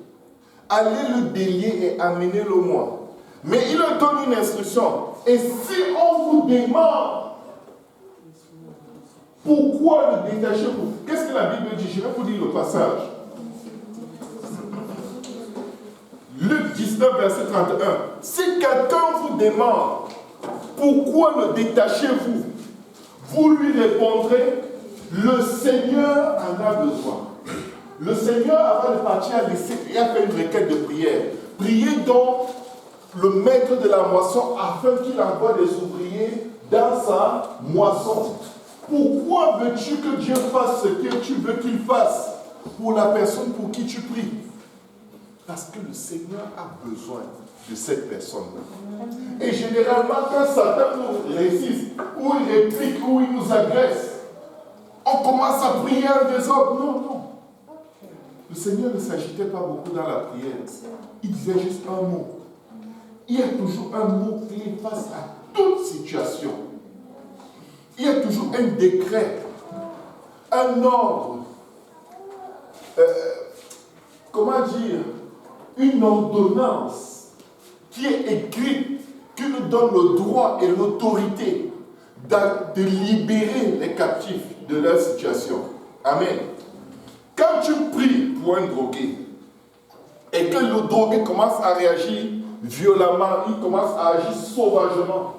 allez le délier et amenez-le moi. Mais il leur donne une instruction. Et si on vous demande pourquoi le détacher, qu'est-ce que la Bible dit? Je vais vous dire le passage. Luc 19, verset 31. Si quelqu'un vous demande pourquoi le détachez-vous, vous lui répondrez, le Seigneur en a besoin. Le Seigneur, avant de partir à l'essai, il a fait une requête de prière. Priez donc le maître de la moisson afin qu'il envoie des ouvriers dans sa moisson. Pourquoi veux-tu que Dieu fasse ce que tu veux qu'il fasse? pour la personne pour qui tu pries. Parce que le Seigneur a besoin de cette personne-là. Et généralement, quand Satan nous résiste, ou il réplique, ou il nous agresse, on commence à prier en désordre. Non, non. Le Seigneur ne s'agitait pas beaucoup dans la prière. Il disait juste un mot. Il y a toujours un mot clé face à toute situation. Il y a toujours un décret, un ordre, comment dire, une ordonnance qui est écrite, qui nous donne le droit et l'autorité de libérer les captifs de leur situation. Amen. Quand tu pries pour un drogué et que le drogué commence à réagir violemment, il commence à agir sauvagement,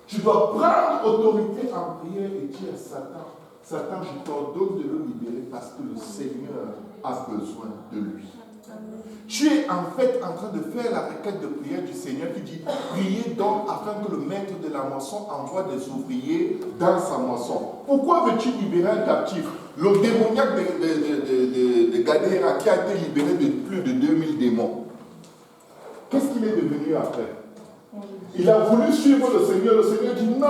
tu dois prendre autorité en prière et dire à Satan, Satan, je t'ordonne de le libérer parce que le Seigneur a besoin de lui. Tu es en fait en train de faire la requête de prière du Seigneur qui dit, priez donc afin que le maître de la moisson envoie des ouvriers dans sa moisson. Pourquoi veux-tu libérer un captif? Le démoniaque de Gadara qui a été libéré de plus de 2000 démons. Qu'est-ce qu'il est devenu après? Il a voulu suivre le Seigneur dit non,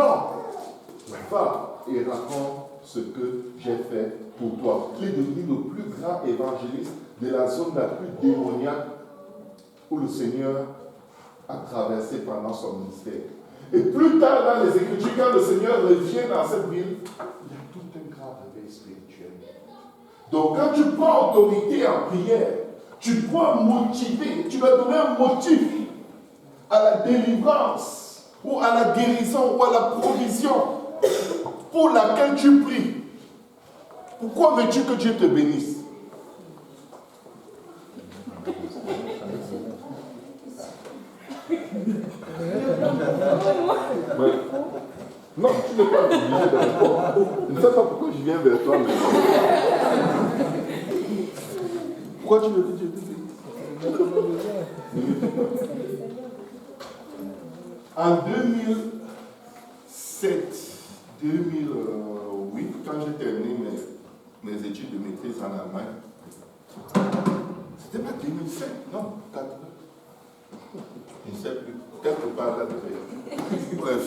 va et raconte ce que j'ai fait pour toi. Il est devenu le plus grand évangéliste de la zone la plus démoniaque où le Seigneur a traversé pendant son ministère. Et plus tard dans les Écritures, quand le Seigneur revient dans cette ville, il y a tout un grand réveil spirituel. Donc quand tu prends autorité en prière, tu dois motiver, tu dois donner un motif à la délivrance, ou à la guérison, ou à la provision pour laquelle tu pries. Pourquoi veux-tu que Dieu te bénisse? Ouais. Non, tu n'es pas obligé de répondre. Je ne sais pas pourquoi je viens vers toi, mais... Pourquoi tu veux que Dieu te bénisse? En 2007-2008, quand j'ai terminé mes études de maîtrise en Allemagne, c'était pas 2007, non, 4. Je ne sais plus, quelque part là dedans. Bref.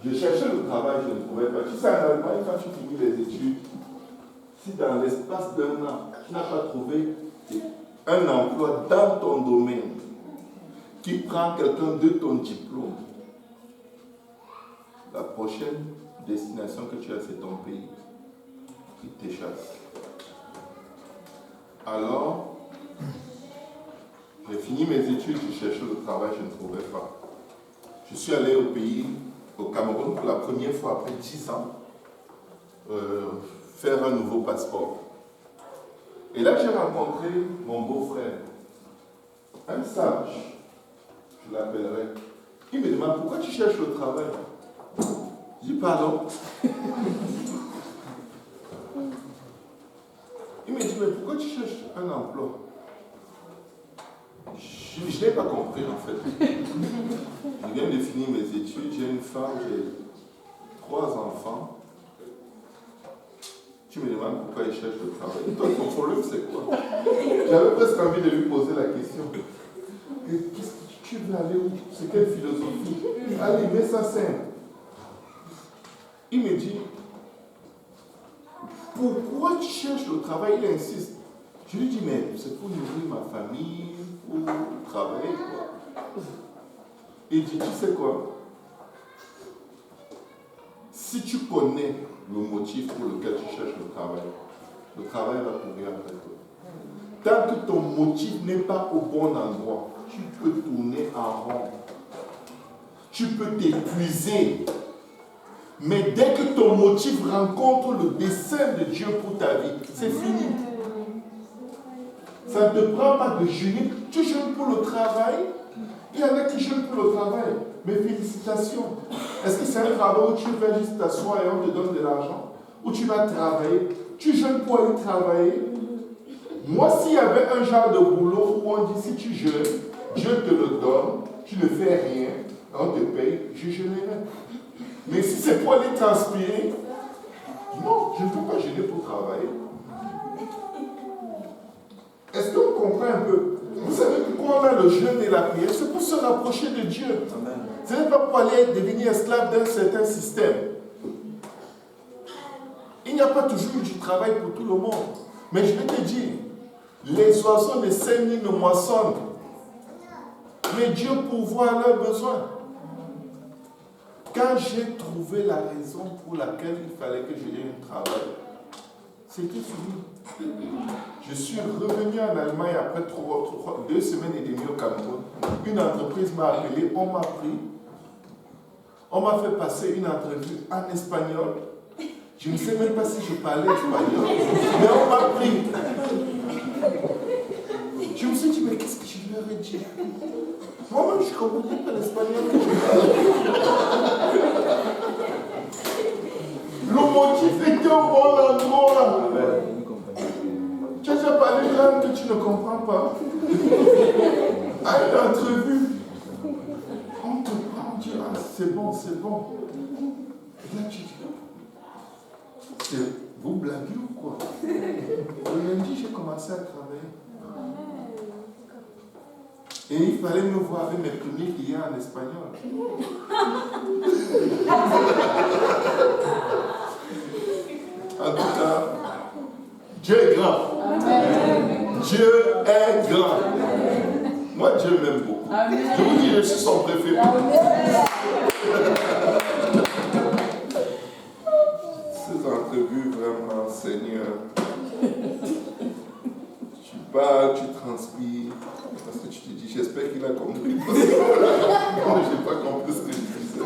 Je cherchais le travail, je ne trouvais pas. Tu sais, en Allemagne, quand tu finis les études, si dans l'espace d'un an, tu n'as pas trouvé un emploi dans ton domaine qui prend quelqu'un de ton diplôme, la prochaine destination que tu as, c'est ton pays. Il t'échappe. Alors, j'ai fini mes études, je cherchais le travail, je ne trouvais pas. Je suis allé au pays, au Cameroun, pour la première fois après 10 ans, faire un nouveau passeport. Et là, j'ai rencontré mon beau-frère, un sage, je l'appellerai. Il me demande, pourquoi tu cherches le travail? Je dis, pardon. Il me dit, mais pourquoi tu cherches un emploi? Je n'ai pas compris en fait. Je viens de finir mes études, j'ai une femme, j'ai 3 enfants. Tu me demandes pourquoi il cherche le travail. Toi, ton problème, c'est quoi? J'avais presque envie de lui poser la question. Qu'est-ce que tu veux aller où? C'est quelle philosophie? Allez, mets ça simple. Il me dit, pourquoi tu cherches le travail? Il insiste. Je lui dis, mais c'est pour nourrir ma famille, pour travailler, quoi. Il dit, tu sais quoi? Si tu connais le motif pour lequel tu cherches le travail va courir après toi. Tant que ton motif n'est pas au bon endroit, tu peux tourner en rond. Tu peux t'épuiser. Mais dès que ton motif rencontre le dessein de Dieu pour ta vie, c'est fini. Ça ne te prend pas de jeûner. Tu jeûnes pour le travail. Il y en a qui jeûnent pour le travail. Mais félicitations. Est-ce que c'est un travail où tu vas juste t'asseoir et on te donne de l'argent? Ou tu vas travailler? Tu jeûnes pour aller travailler? Moi, s'il y avait un genre de boulot où on dit si tu jeûnes, Dieu te le donne, tu ne fais rien, on te paye, je jeûnerai. Mais si c'est pour aller transpirer, Non, je ne peux pas jeûner pour travailler. Est-ce qu'on comprend un peu? Vous savez pourquoi on a le jeûne et la prière? C'est pour se rapprocher de Dieu. Amen. Ce n'est pas pour aller devenir esclave d'un certain système. Il n'y a pas toujours eu du travail pour tout le monde. Mais je vais te dire, les oiseaux ne sèment ni ne moissonnent. Mais Dieu pourvoit à leurs besoins. Quand j'ai trouvé la raison pour laquelle il fallait que je ait un travail, c'était fini. Je suis revenu en Allemagne après 2 semaines et demie au Cameroun. Une entreprise m'a appelé, on m'a pris. On m'a fait passer une entrevue en espagnol. Je ne sais même pas si je parlais espagnol, mais on m'a pris. Je me suis dit, mais qu'est-ce que je leur ai dit? Moi-même, je ne comprenais pas l'espagnol que je parlais. Le motif était au bon endroit. Tu as déjà parlé de langue que tu ne comprends pas. À une entrevue, on te prend, on dit, ah, c'est bon, c'est bon. Et là, tu dis, vous blaguez ou quoi? Le lundi, j'ai commencé à travailler. Et il fallait me voir avec mes premiers clients en espagnol. En tout cas, Dieu est grand. Amen. Dieu est grand. Amen. Moi, Dieu m'aime beaucoup. Amen. Je vous dis, je suis son préféré. Ces entrevues, vraiment, Seigneur. Tu parles, tu transpires. Parce que tu te dis, j'espère qu'il a compris. Moi, je n'ai pas compris ce que je disais.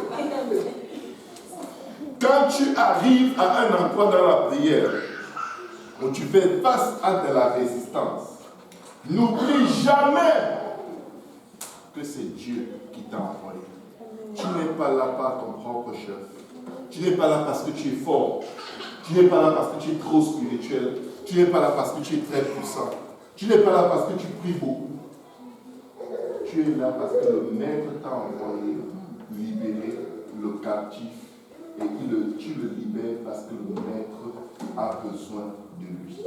Quand tu arrives à un endroit dans la prière où tu fais face à de la résistance, n'oublie jamais que c'est Dieu qui t'a envoyé. Tu n'es pas là par ton propre chef. Tu n'es pas là parce que tu es fort. Tu n'es pas là parce que tu es trop spirituel. Tu n'es pas là parce que tu es très puissant. Tu n'es pas là parce que tu pries beaucoup. Tu es là parce que le Maître t'a envoyé libérer le captif et tu le libères parce que le Maître a besoin de lui.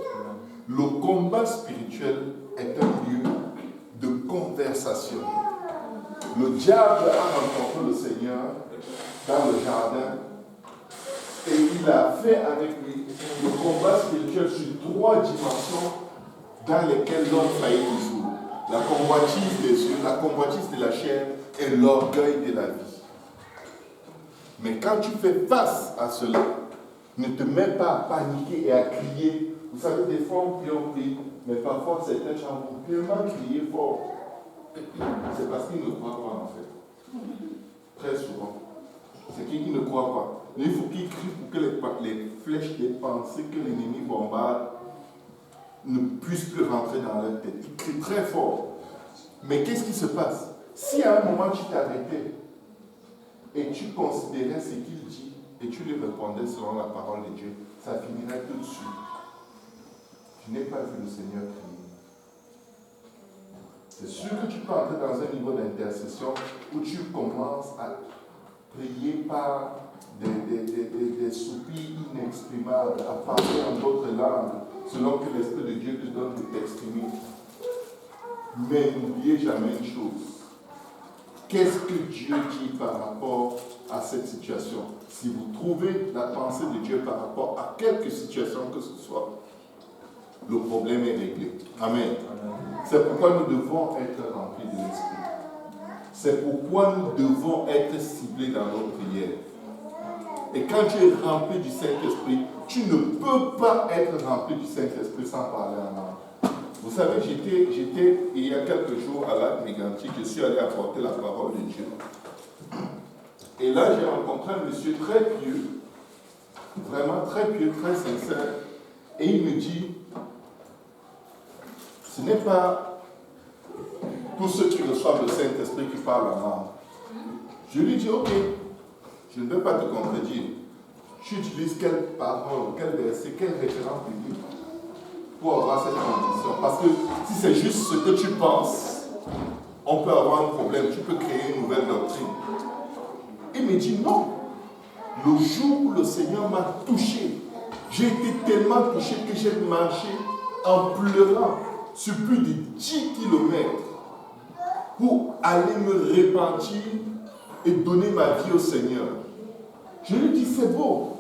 Le combat spirituel est un lieu de conversation. Le diable a rencontré le Seigneur dans le jardin et il a fait avec lui le combat spirituel sur 3 dimensions dans lesquelles l'homme faillit toujours. La convoitise des yeux, la convoitise de la chair et l'orgueil de la vie. Mais quand tu fais face à cela, ne te mets pas à paniquer et à crier. Vous savez, des fois on prie, mais parfois certains gens vont tellement crier fort. C'est parce qu'ils ne croient pas en fait. Très souvent. C'est qu'ils ne croient pas. Mais il faut qu'ils crient pour que les flèches des pensées que l'ennemi bombarde ne puissent plus rentrer dans leur tête. Ils crient très fort. Mais qu'est-ce qui se passe? Si à un moment tu t'arrêtais et tu considérais ce qu'il dit et tu lui répondais selon la parole de Dieu, ça finirait tout de suite. Tu n'ai pas vu le Seigneur crier. C'est sûr que tu peux entrer dans un niveau d'intercession où tu commences à prier par des soupirs inexprimables, à parler en d'autres langues, selon que l'Esprit de Dieu te donne de t'exprimer. Mais n'oubliez jamais une chose. Qu'est-ce que Dieu dit par rapport à cette situation? Si vous trouvez la pensée de Dieu par rapport à quelque situation que ce soit, le problème est réglé. Amen. C'est pourquoi nous devons être remplis de l'Esprit. C'est pourquoi nous devons être ciblés dans nos prières. Et quand tu es rempli du Saint-Esprit, tu ne peux pas être rempli du Saint-Esprit sans parler en langue. Vous savez, j'étais il y a quelques jours à Lac Mégantic, je suis allé apporter la parole de Dieu. Et là, j'ai rencontré un monsieur très pieux, vraiment très pieux, très sincère, et il me dit, ce n'est pas tous ceux qui reçoivent le Saint-Esprit qui parlent en langue. Je lui dis, ok, je ne veux pas te contredire. Tu utilises quelle parole, quel verset, quelle référence biblique pour avoir cette condition. Parce que si c'est juste ce que tu penses, on peut avoir un problème. Tu peux créer une nouvelle doctrine. Il me dit non. Le jour où le Seigneur m'a touché J'ai été tellement touché que j'ai marché en pleurant sur plus de 10 kilomètres pour aller me repentir et donner ma vie au Seigneur. Je lui dis, c'est beau.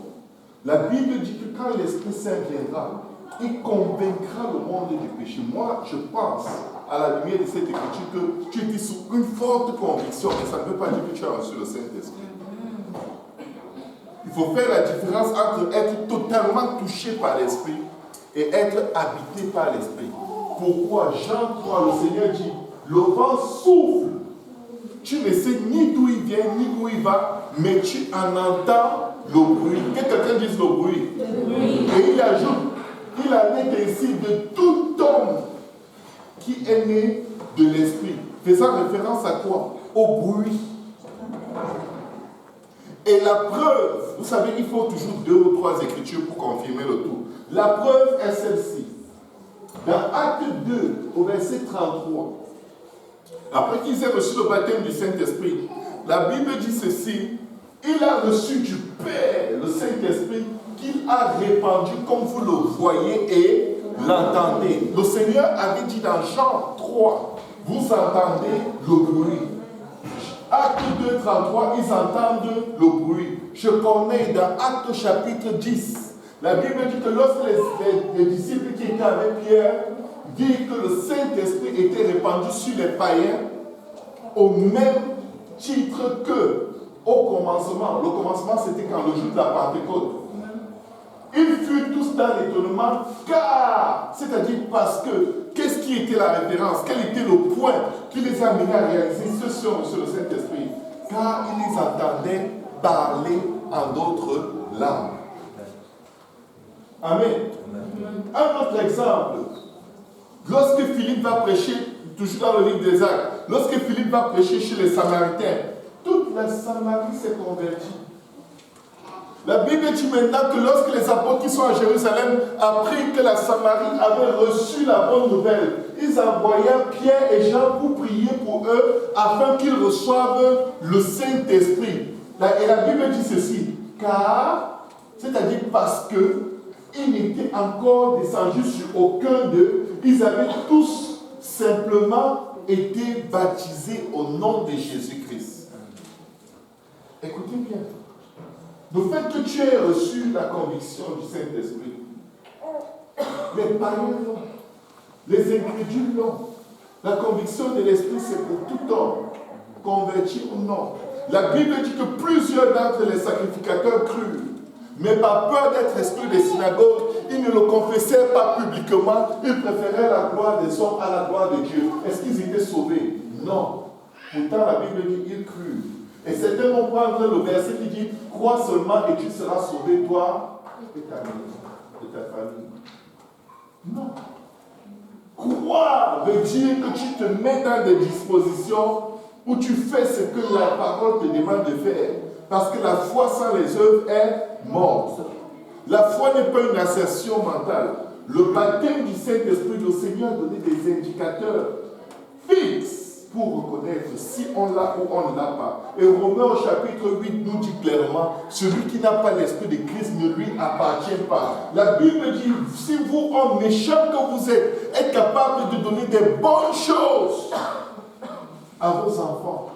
La Bible dit que quand l'Esprit Saint viendra, il convaincra le monde du péché. Moi, je pense, à la lumière de cette écriture, que tu étais sous une forte conviction, mais ça ne veut pas dire que tu as reçu le Saint-Esprit. Il faut faire la différence entre être totalement touché par l'Esprit et être habité par l'Esprit. Pourquoi Jean 3, le Seigneur dit, le vent souffle. Tu ne sais ni d'où il vient, ni d'où il va, mais tu en entends le bruit. Que quelqu'un dise le bruit. Et il ajoute, il en est ainsi de tout homme qui est né de l'Esprit. Faisant référence à quoi? Au bruit. Et la preuve, vous savez, il faut toujours 2 ou 3 écritures pour confirmer le tout. La preuve est celle-ci. Dans Acte 2, au verset 33, après qu'ils aient reçu le baptême du Saint-Esprit, la Bible dit ceci, il a reçu du Père le Saint-Esprit qu'il a répandu comme vous le voyez et l'entendez. Le Seigneur avait dit dans Jean 3, vous entendez le bruit. Acte 2, 33, ils entendent le bruit. Je connais dans Acte chapitre 10, la Bible dit que lorsque les disciples qui étaient avec Pierre disent que le Saint-Esprit était répandu sur les païens au même titre que au commencement. Le commencement, c'était quand le jour de la Pentecôte. Ils furent tous dans l'étonnement, car, c'est-à-dire parce que, qu'est-ce qui était la référence? Quel était le point qui les a amenés à réaliser ceux sur le Saint-Esprit? Car ils les entendaient parler en d'autres langues. Amen. Un autre exemple. Lorsque Philippe va prêcher, toujours dans le livre des Actes, lorsque Philippe va prêcher chez les Samaritains, toute la Samarie s'est convertie. La Bible dit maintenant que lorsque les apôtres qui sont à Jérusalem apprirent que la Samarie avait reçu la bonne nouvelle, ils envoyèrent Pierre et Jean pour prier pour eux afin qu'ils reçoivent le Saint-Esprit. Et la Bible dit ceci, car, c'est-à-dire parce que ils n'étaient encore descendus sur aucun d'eux, ils avaient tous simplement été baptisés au nom de Jésus-Christ. Écoutez bien. Le fait que tu aies reçu la conviction du Saint-Esprit, les païens l'ont, les incrédules l'ont. La conviction de l'Esprit, c'est pour tout homme, converti ou non. La Bible dit que plusieurs d'entre les sacrificateurs crurent, mais par peur d'être exclus des synagogues, ils ne le confessèrent pas publiquement, ils préféraient la gloire des hommes à la gloire de Dieu. Est-ce qu'ils étaient sauvés? Non. Pourtant, la Bible dit qu'ils crurent. Et certains vont prendre le verset qui dit « Crois seulement et tu seras sauvé, toi et ta maison, et ta famille. » Non. Croire veut dire que tu te mets dans des dispositions où tu fais ce que la parole te demande de faire. Parce que la foi sans les œuvres est morte. La foi n'est pas une assertion mentale. Le baptême du Saint-Esprit, le Seigneur a donné des indicateurs fixes pour reconnaître si on l'a ou on ne l'a pas. Et Romains au chapitre 8 nous dit clairement, celui qui n'a pas l'esprit de Christ ne lui appartient pas. La Bible dit, si vous, hommes méchants que vous êtes capable de donner des bonnes choses à vos enfants,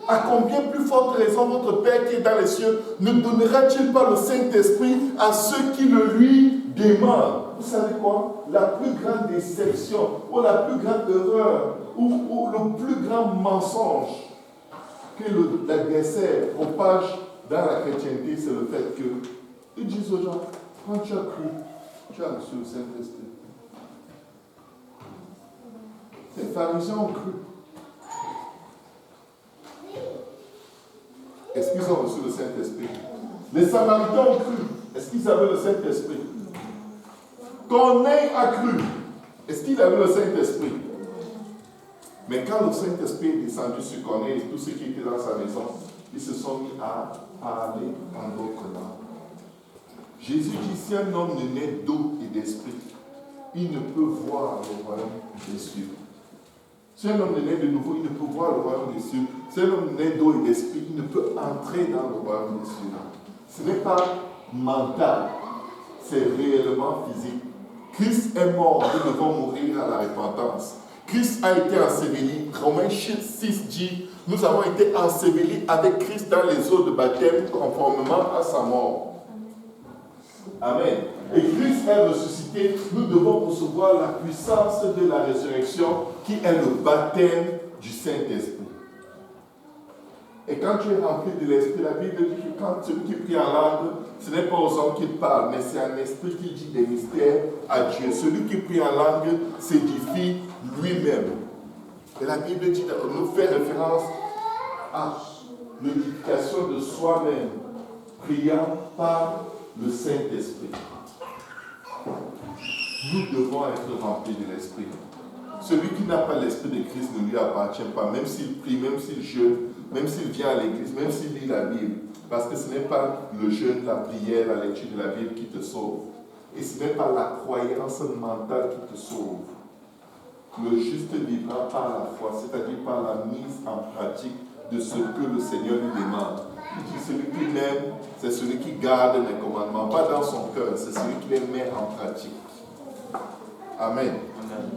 à combien plus forte raison votre Père qui est dans les cieux ne donnera-t-il pas le Saint-Esprit à ceux qui le lui demandent? Vous savez quoi? La plus grande déception ou la plus grande erreur ou le plus grand mensonge que l'adversaire propage dans la chrétienté, c'est le fait que ils disent aux gens, quand tu as cru, tu as reçu le Saint-Esprit. Les pharisiens ont cru. Est-ce qu'ils ont reçu le Saint-Esprit? Les Samaritains ont cru. Est-ce qu'ils avaient le Saint-Esprit? Corneille a cru. Est-ce qu'il avait le Saint-Esprit? Mais quand le Saint-Esprit est descendu sur Corneille et tous ceux qui étaient dans sa maison, ils se sont mis à parler en d'autres langues. Jésus dit, si un homme ne naît d'eau et d'esprit, il ne peut voir le royaume des cieux. Si un homme naît de nouveau, il ne peut voir le royaume des cieux. Si un homme naît d'eau et d'esprit, il ne peut entrer dans le royaume des cieux. Ce n'est pas mental, c'est réellement physique. Christ est mort, nous devons mourir à la repentance. Christ a été enseveli. Romains 6 dit, nous avons été ensevelis avec Christ dans les eaux de baptême conformément à sa mort. Amen. Et Christ est ressuscité. Nous devons recevoir la puissance de la résurrection qui est le baptême du Saint-Esprit. Et quand tu es rempli de l'Esprit, la Bible dit que quand celui qui prie en langue, ce n'est pas aux hommes qu'il parle, mais c'est un esprit qui dit des mystères à Dieu. Celui qui prie en langue s'édifie lui-même. Et la Bible dit, nous fait référence à l'édification de soi-même, priant par le Saint-Esprit. Nous devons être remplis de l'Esprit. Celui qui n'a pas l'Esprit de Christ ne lui appartient pas, même s'il prie, même s'il jeûne, même s'il vient à l'église, même s'il lit la Bible. Parce que ce n'est pas le jeûne, la prière, la lecture de la Bible qui te sauve. Et ce n'est pas la croyance mentale qui te sauve. Le juste vivra par la foi, c'est-à-dire par la mise en pratique de ce que le Seigneur lui demande. Il dit, celui qui m'aime, c'est celui qui garde mes commandements, pas dans son cœur, c'est celui qui les met en pratique. Amen. Amen.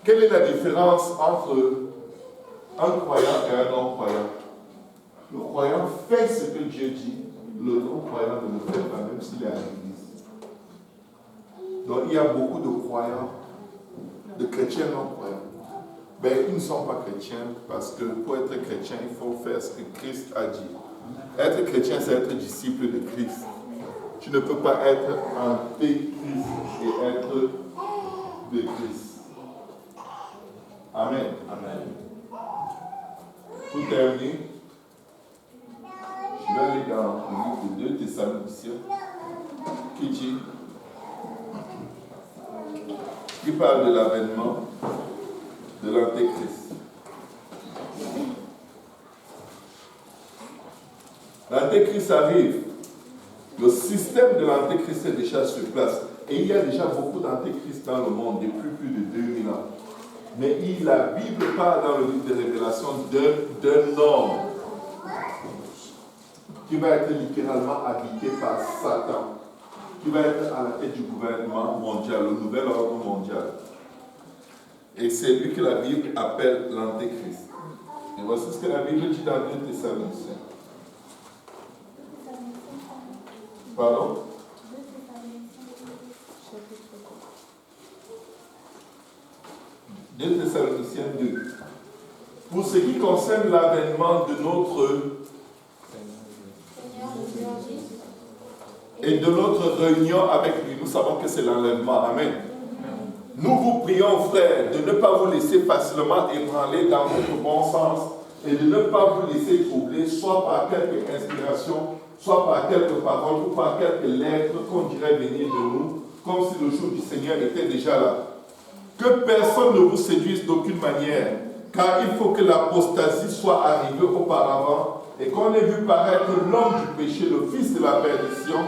Quelle est la différence entre un croyant et un non-croyant? Le croyant fait ce que Dieu dit, le non-croyant ne le fait pas, même s'il est à l'église. Donc il y a beaucoup de croyants, de chrétiens non-croyants. Ben, ils ne sont pas chrétiens parce que pour être chrétien, il faut faire ce que Christ a dit. Être chrétien, c'est être disciple de Christ. Tu ne peux pas être anté-Christ et être de Christ. Amen. Amen. Pour terminer, je vais aller dans le livre de 2 Thessaloniciens qui parle de l'avènement de l'Antéchrist. L'Antéchrist arrive. Le système de l'Antéchrist est déjà sur place. Et il y a déjà beaucoup d'Antéchrists dans le monde depuis plus de 2000 ans. Mais la Bible parle dans le livre de Révélation d'un homme qui va être littéralement habité par Satan, qui va être à la tête du gouvernement mondial, le nouvel ordre mondial. Et c'est lui que la Bible appelle l'Antéchrist. Et voici ce que la Bible dit dans 2 Thessaloniciens. Pardon? 2 Thessaloniciens 2. Pour ce qui concerne l'avènement de notre et de notre réunion avec lui, nous savons que c'est l'enlèvement. Amen. Nous vous prions, frères, de ne pas vous laisser facilement ébranler dans votre bon sens et de ne pas vous laisser troubler, soit par quelque inspiration, soit par quelques paroles ou par quelques lettres qu'on dirait venir de nous, comme si le jour du Seigneur était déjà là. Que personne ne vous séduise d'aucune manière, car il faut que l'apostasie soit arrivée auparavant et qu'on ait vu paraître l'homme du péché, le fils de la perdition,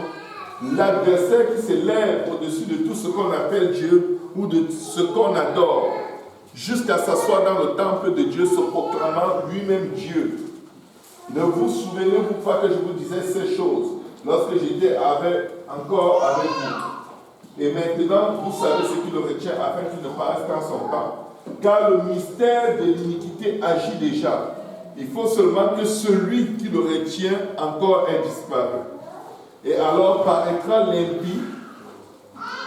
l'adversaire qui s'élève au-dessus de tout ce qu'on appelle Dieu ou de ce qu'on adore, jusqu'à s'asseoir dans le temple de Dieu, se proclamant lui-même Dieu. Ne vous souvenez-vous pas que je vous disais ces choses lorsque j'étais encore avec vous? Et maintenant, vous savez ce qui le retient afin qu'il ne paraisse qu'en son temps. Car le mystère de l'iniquité agit déjà. Il faut seulement que celui qui le retient encore ait disparu. Et alors paraîtra l'impie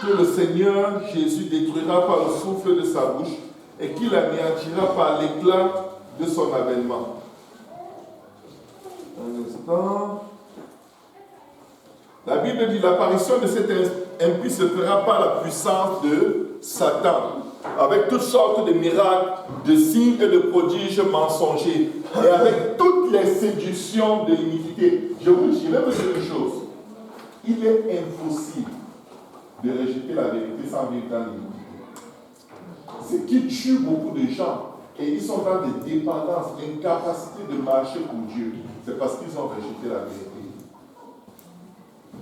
que le Seigneur Jésus détruira par le souffle de sa bouche et qu'il anéantira par l'éclat de son avènement. Un instant. La Bible dit l'apparition de cet impie se fera par la puissance de Satan, avec toutes sortes de miracles, de signes et de prodiges mensongers, et avec toutes les séductions de l'iniquité. Je vais vous dire une chose. Il est impossible de rejeter la vérité sans vivre dans l'iniquité. Ce qui tue beaucoup de gens, et ils sont dans des dépendances, l'incapacité de marcher pour Dieu, c'est parce qu'ils ont rejeté la vérité.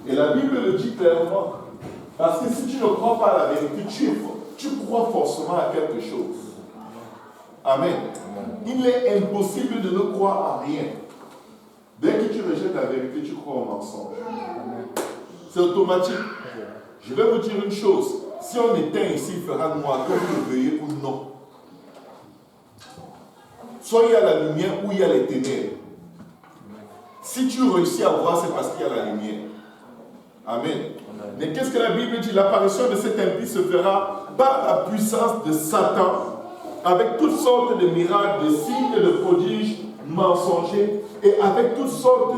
Et la Bible le dit clairement. Parce que si tu ne crois pas à la vérité, tu crois forcément à quelque chose. Amen. Il est impossible de ne croire à rien. Dès que tu rejettes la vérité, tu crois au mensonge. C'est automatique. Je vais vous dire une chose. Si on éteint ici, il fera noir, que vous le veuillez ou non. Soit il y a la lumière ou il y a les ténèbres. Si tu réussis à voir, c'est parce qu'il y a la lumière. Amen. Mais qu'est-ce que la Bible dit? L'apparition de cet impie se fera par la puissance de Satan, avec toutes sortes de miracles, de signes et de prodiges mensongers, et avec toutes sortes,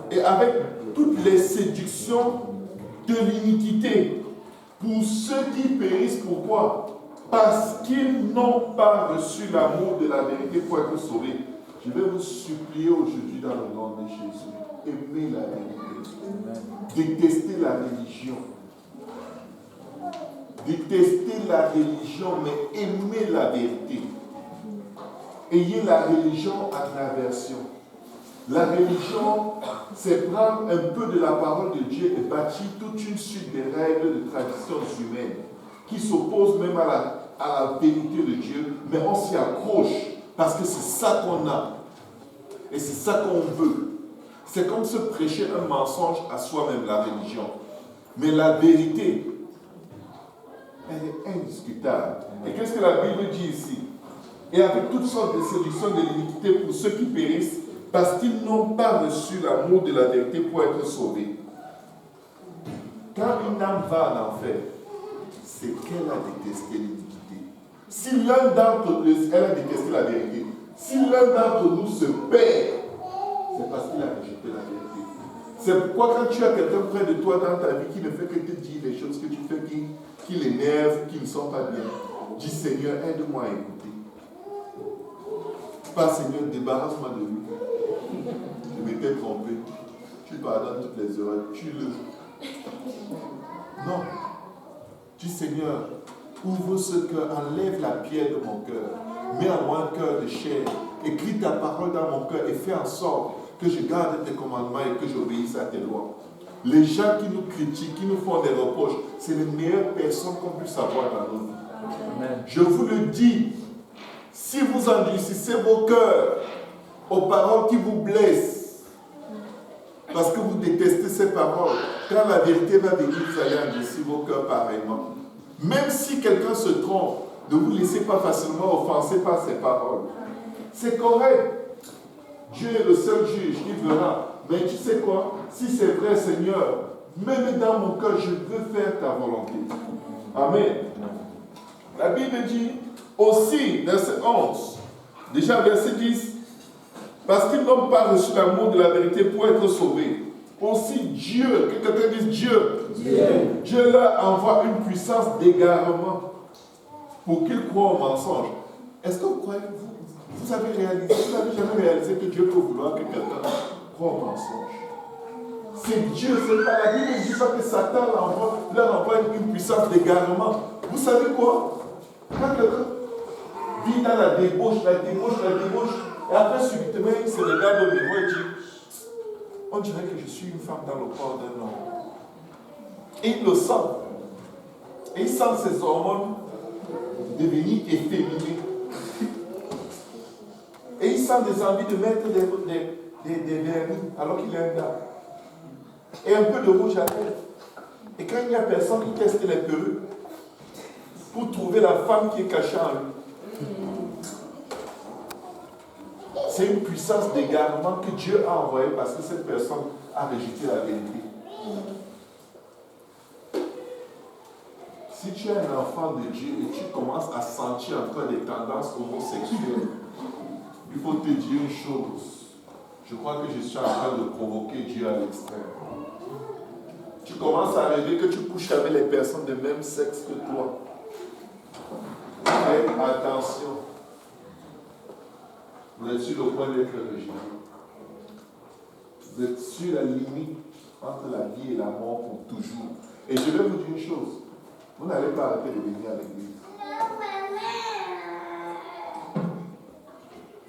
et avec toutes les séductions de l'iniquité, pour ceux qui périssent. Pourquoi? Parce qu'ils n'ont pas reçu l'amour de la vérité pour être sauvés. Je vais vous supplier aujourd'hui dans le nom de Jésus, aimez la vérité, détestez la religion. Détestez la religion, mais aimez la vérité. Ayez la religion à l'aversion. La religion, c'est prendre un peu de la parole de Dieu et bâtir toute une suite de règles, de traditions humaines qui s'opposent même à la vérité de Dieu, mais on s'y accroche parce que c'est ça qu'on a et c'est ça qu'on veut. C'est comme se prêcher un mensonge à soi-même, la religion. Mais la vérité, elle est indiscutable. Et qu'est-ce que la Bible dit ici? Et avec toutes sortes de séductions de l'iniquité pour ceux qui périssent, parce qu'ils n'ont pas reçu l'amour de la vérité pour être sauvés. Quand une âme va en enfer, c'est qu'elle a détesté l'iniquité. Si l'un d'entre eux, elle a détesté la vérité, si l'un d'entre nous se perd, c'est parce qu'il a rejeté la vérité. C'est pourquoi quand tu as quelqu'un près de toi dans ta vie qui ne fait que te dire les choses que tu fais qui l'énervent, qui ne sont pas bien, dis Seigneur, aide-moi à écouter. Pas Seigneur, débarrasse-moi de lui. Je m'étais trompé. Tu pardonnes toutes les erreurs. Tue-le. Non. Dis Seigneur, ouvre ce cœur, enlève la pierre de mon cœur. Mets en moi un cœur de chair. Écris ta parole dans mon cœur et fais en sorte que je garde tes commandements et que j'obéisse à tes lois. Les gens qui nous critiquent, qui nous font des reproches, c'est les meilleures personnes qu'on puisse avoir dans nos vies. Amen. Je vous le dis, si vous endurcissez vos cœurs aux paroles qui vous blessent, parce que vous détestez ces paroles, quand la vérité va venir, vous allez endurcir vos cœurs pareillement. Même si quelqu'un se trompe, ne vous laissez pas facilement offenser par ses paroles. C'est correct. Dieu est le seul juge, il verra. Mais tu sais quoi? Si c'est vrai, Seigneur, même dans mon cœur, je veux faire ta volonté. Amen. La Bible dit aussi, verset 11, déjà verset 10, parce qu'ils n'ont pas reçu l'amour de la vérité pour être sauvés. Aussi Dieu, que quelqu'un dise Dieu, Dieu leur envoie une puissance d'égarement pour qu'ils croient au mensonge. Est-ce que vous croyez, vous avez jamais réalisé que Dieu peut vouloir que quelqu'un croit au mensonge? C'est Dieu, c'est pas la Bible ne dit pas que Satan leur envoie une puissance d'égarement. Vous savez quoi? Quand quelqu'un vit dans la débauche, et après subitement il se regarde au miroir et dit, on dirait que je suis une femme dans le corps d'un homme. Et il le sent. Et il sent ses hormones devenir efféminées. Et il sent des envies de mettre des vernis alors qu'il est un gars. Et un peu de rouge à lèvres. Et quand il n'y a personne qui teste les perruques pour trouver la femme qui est cachée en lui. C'est une puissance d'égarement que Dieu a envoyée parce que cette personne a rejeté la vérité. Si tu es un enfant de Dieu et tu commences à sentir en toi des tendances homosexuelles, il faut te dire une chose. Je crois que je suis en train de provoquer Dieu à l'extrême. Tu commences à rêver que tu couches avec les personnes de même sexe que toi. Fais attention. Vous êtes sur le point d'être rejeté. Vous êtes sur la limite entre la vie et la mort pour toujours. Et je vais vous dire une chose. Vous n'allez pas arrêter de venir à l'église.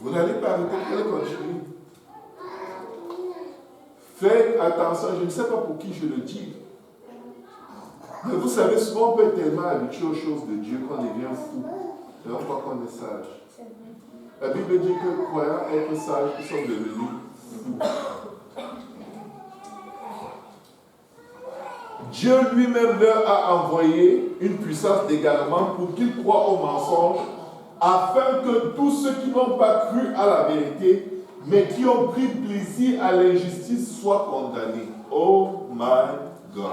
Vous n'allez pas arrêter, vous allez continuer. Faites attention, je ne sais pas pour qui je le dis. Mais vous savez, souvent on peut être tellement habitué aux choses de Dieu qu'on devient fou. Et on croit qu'on est sage. La Bible dit que croyant être sages, ils sont devenus fous. Dieu lui-même leur a envoyé une puissance d'égarement pour qu'ils croient au mensonge, afin que tous ceux qui n'ont pas cru à la vérité, mais qui ont pris plaisir à l'injustice, soient condamnés. Oh my God.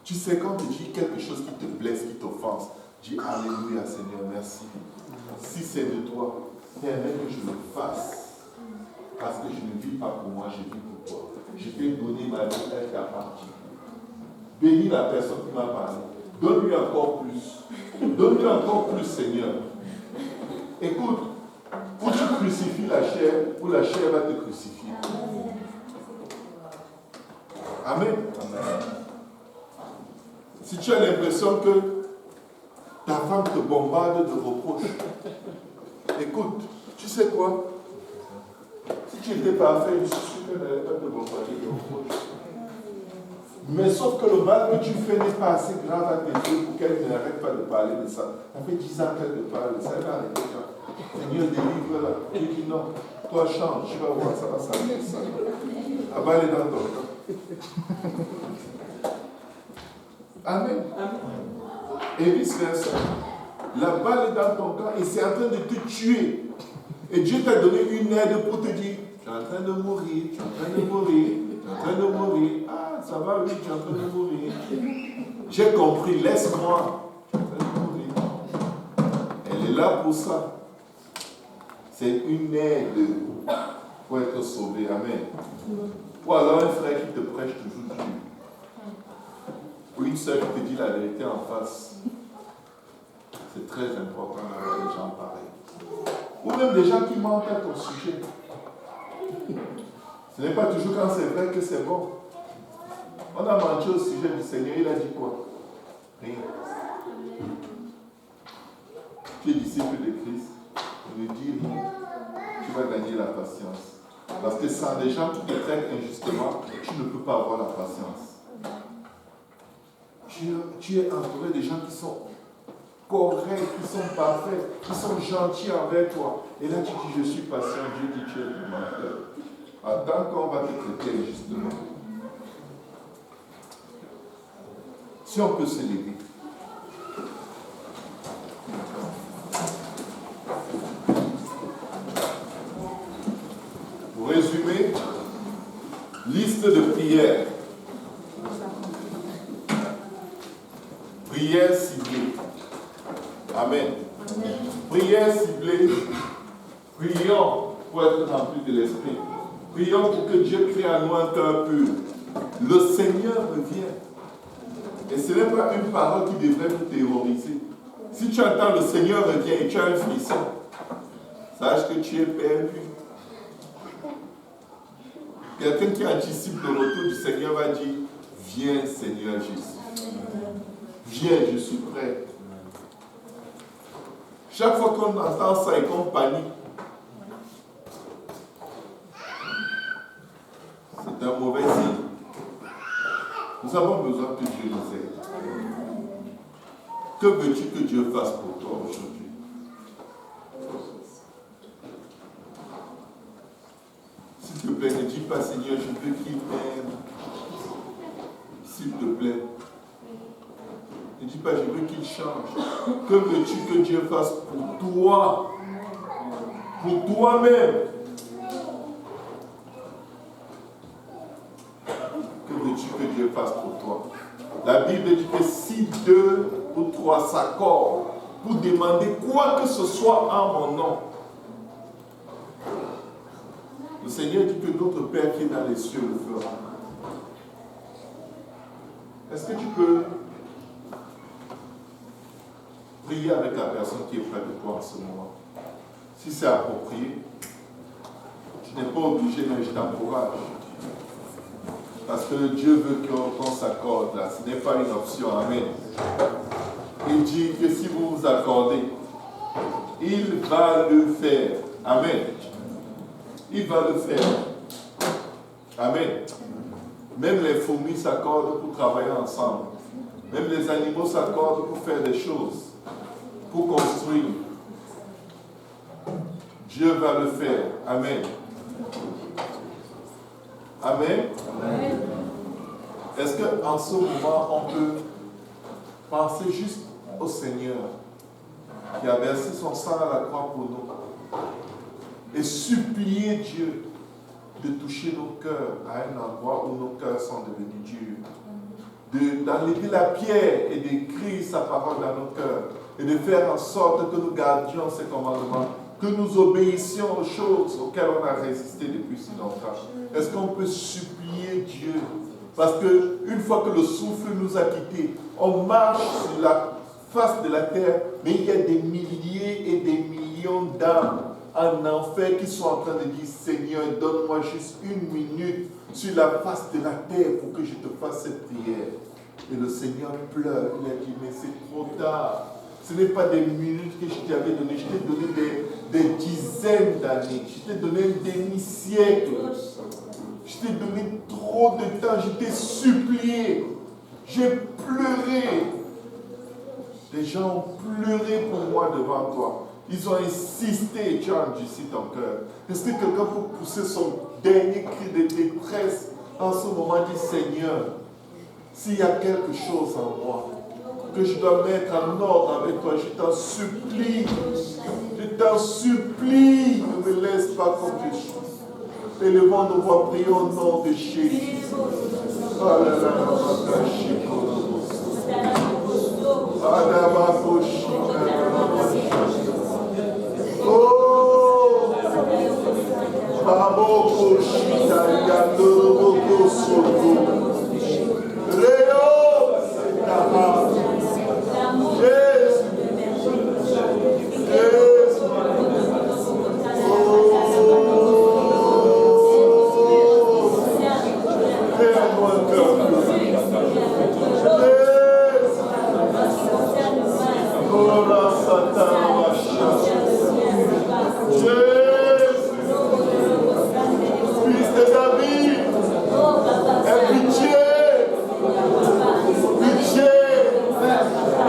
Tu sais, quand tu dis quelque chose qui te blesse, qui t'offense, dis Alléluia Seigneur, merci. Si c'est de toi, permets que je le fasse. Parce que je ne vis pas pour moi, je vis pour toi. Je t'ai donné ma vie, elle t'appartient. Bénis la personne qui m'a parlé. Donne-lui encore plus. Donne-lui encore plus, Seigneur. Écoute, ou tu crucifies la chair, ou la chair va te crucifier. Amen. Si tu as l'impression que ta femme te bombarde de reproches, écoute, tu sais quoi? Si tu étais parfait, je suis sûr qu'elle n'allait pas te bombarder de reproches. Mais sauf que le mal que tu fais n'est pas assez grave à tes yeux pour qu'elle n'arrête pas de parler de ça. Ça fait 10 ans qu'elle te parle de ça, elle va arrêter quand. Seigneur, délivre-la. Il dit non, toi change, tu vas voir, ça va s'arrêter ça. Ah bah, elle est dans ton camp. Amen. Et vice-versa. La balle est dans ton camp et c'est en train de te tuer. Et Dieu t'a donné une aide pour te dire, tu es en train de mourir, tu es en train de mourir, tu es en train de mourir. Ah, ça va, oui, tu es en train de mourir. J'ai compris, laisse-moi. Tu es en train de mourir. Elle est là pour ça. C'est une aide pour être sauvé. Amen. Ou alors un frère qui te prêche toujours Dieu. Ou une soeur qui te dit la vérité en face. C'est très important d'avoir des gens pareils. Ou même des gens qui mentent à ton sujet. Ce n'est pas toujours quand c'est vrai que c'est bon. On a menti au sujet du Seigneur, il a dit quoi? Rien. Tu es disciple de Christ, ne dis rien. Tu vas gagner la patience. Parce que sans des gens qui te traitent injustement, tu ne peux pas avoir la patience. Tu es entouré de gens qui sont corrects, qui sont parfaits, qui sont gentils envers toi. Et là, tu dis, je suis patient. Dieu dit, tu es un menteur. Attends qu'on va te traiter injustement. Si on peut se lever. Pour résumer, liste de prières. Prière ciblée. Amen. Prière ciblée. Prions pour être remplis de l'esprit. Prions pour que Dieu crée à nous un cœur pur. Le Seigneur revient. Et ce n'est pas une parole qui devrait nous terroriser. Si tu entends le Seigneur revient et tu as un frisson, sache que tu es perdu. Quelqu'un qui anticipe le retour du Seigneur va dire, viens Seigneur Jésus. Viens, je suis prêt. Chaque fois qu'on entend ça et qu'on panique, c'est un mauvais signe. Nous avons besoin que Dieu nous aide. Que veux-tu que Dieu fasse pour toi aujourd'hui? S'il te plaît, ne dis pas Seigneur, je veux qu'il m'aime. S'il te plaît. Ne dis pas, je veux qu'il change. Que veux-tu que Dieu fasse pour toi? Pour toi-même. Que veux-tu que Dieu fasse pour toi? La Bible dit que si 2 ou 3 s'accordent pour demander quoi que ce soit en mon nom, le Seigneur dit que notre Père qui est dans les cieux le fera. Est-ce que tu peux prier avec la personne qui est près de toi en ce moment? Si c'est approprié, tu n'es pas obligé, mais je t'encourage. Parce que Dieu veut qu'on s'accorde là. Ce n'est pas une option. Amen. Il dit que si vous vous accordez, il va le faire. Amen. Il va le faire. Amen. Même les fourmis s'accordent pour travailler ensemble. Même les animaux s'accordent pour faire des choses. Pour construire. Dieu va le faire. Amen. Amen. Est-ce qu'en ce moment, on peut penser juste au Seigneur qui a versé son sang à la croix pour nous et supplier Dieu de toucher nos cœurs à un endroit où nos cœurs sont devenus durs, d'enlever la pierre et d'écrire sa parole dans nos cœurs et de faire en sorte que nous gardions ses commandements, que nous obéissions aux choses auxquelles on a résisté depuis si longtemps. Est-ce qu'on peut supplier Dieu? Parce qu'une fois que le souffle nous a quittés, on marche sur la face de la terre, mais il y a des milliers et des millions d'âmes en enfer qui sont en train de dire, Seigneur, donne-moi juste une minute sur la face de la terre pour que je te fasse cette prière. Et le Seigneur pleure, il a dit, mais c'est trop tard. Ce n'est pas des minutes que je t'avais donné, je t'ai donné des dizaines d'années, je t'ai donné un demi-siècle. Je t'ai donné trop de temps, je t'ai supplié, j'ai pleuré. Les gens ont pleuré pour moi devant toi. Ils ont insisté, tu as endurci ton cœur. Est-ce que quelqu'un peut pousser son dernier cri de détresse en ce moment, dit Seigneur, s'il y a quelque chose en moi que je dois mettre en ordre avec toi, je t'en supplie, ne me laisse pas comme je suis. Élevons nos voix, prions au nom de Jésus. Oh, Babo Koshita Yandoro Soto. Reo Setaha. Jésus.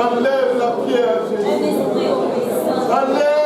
Enlève la pierre, Jésus. Enlève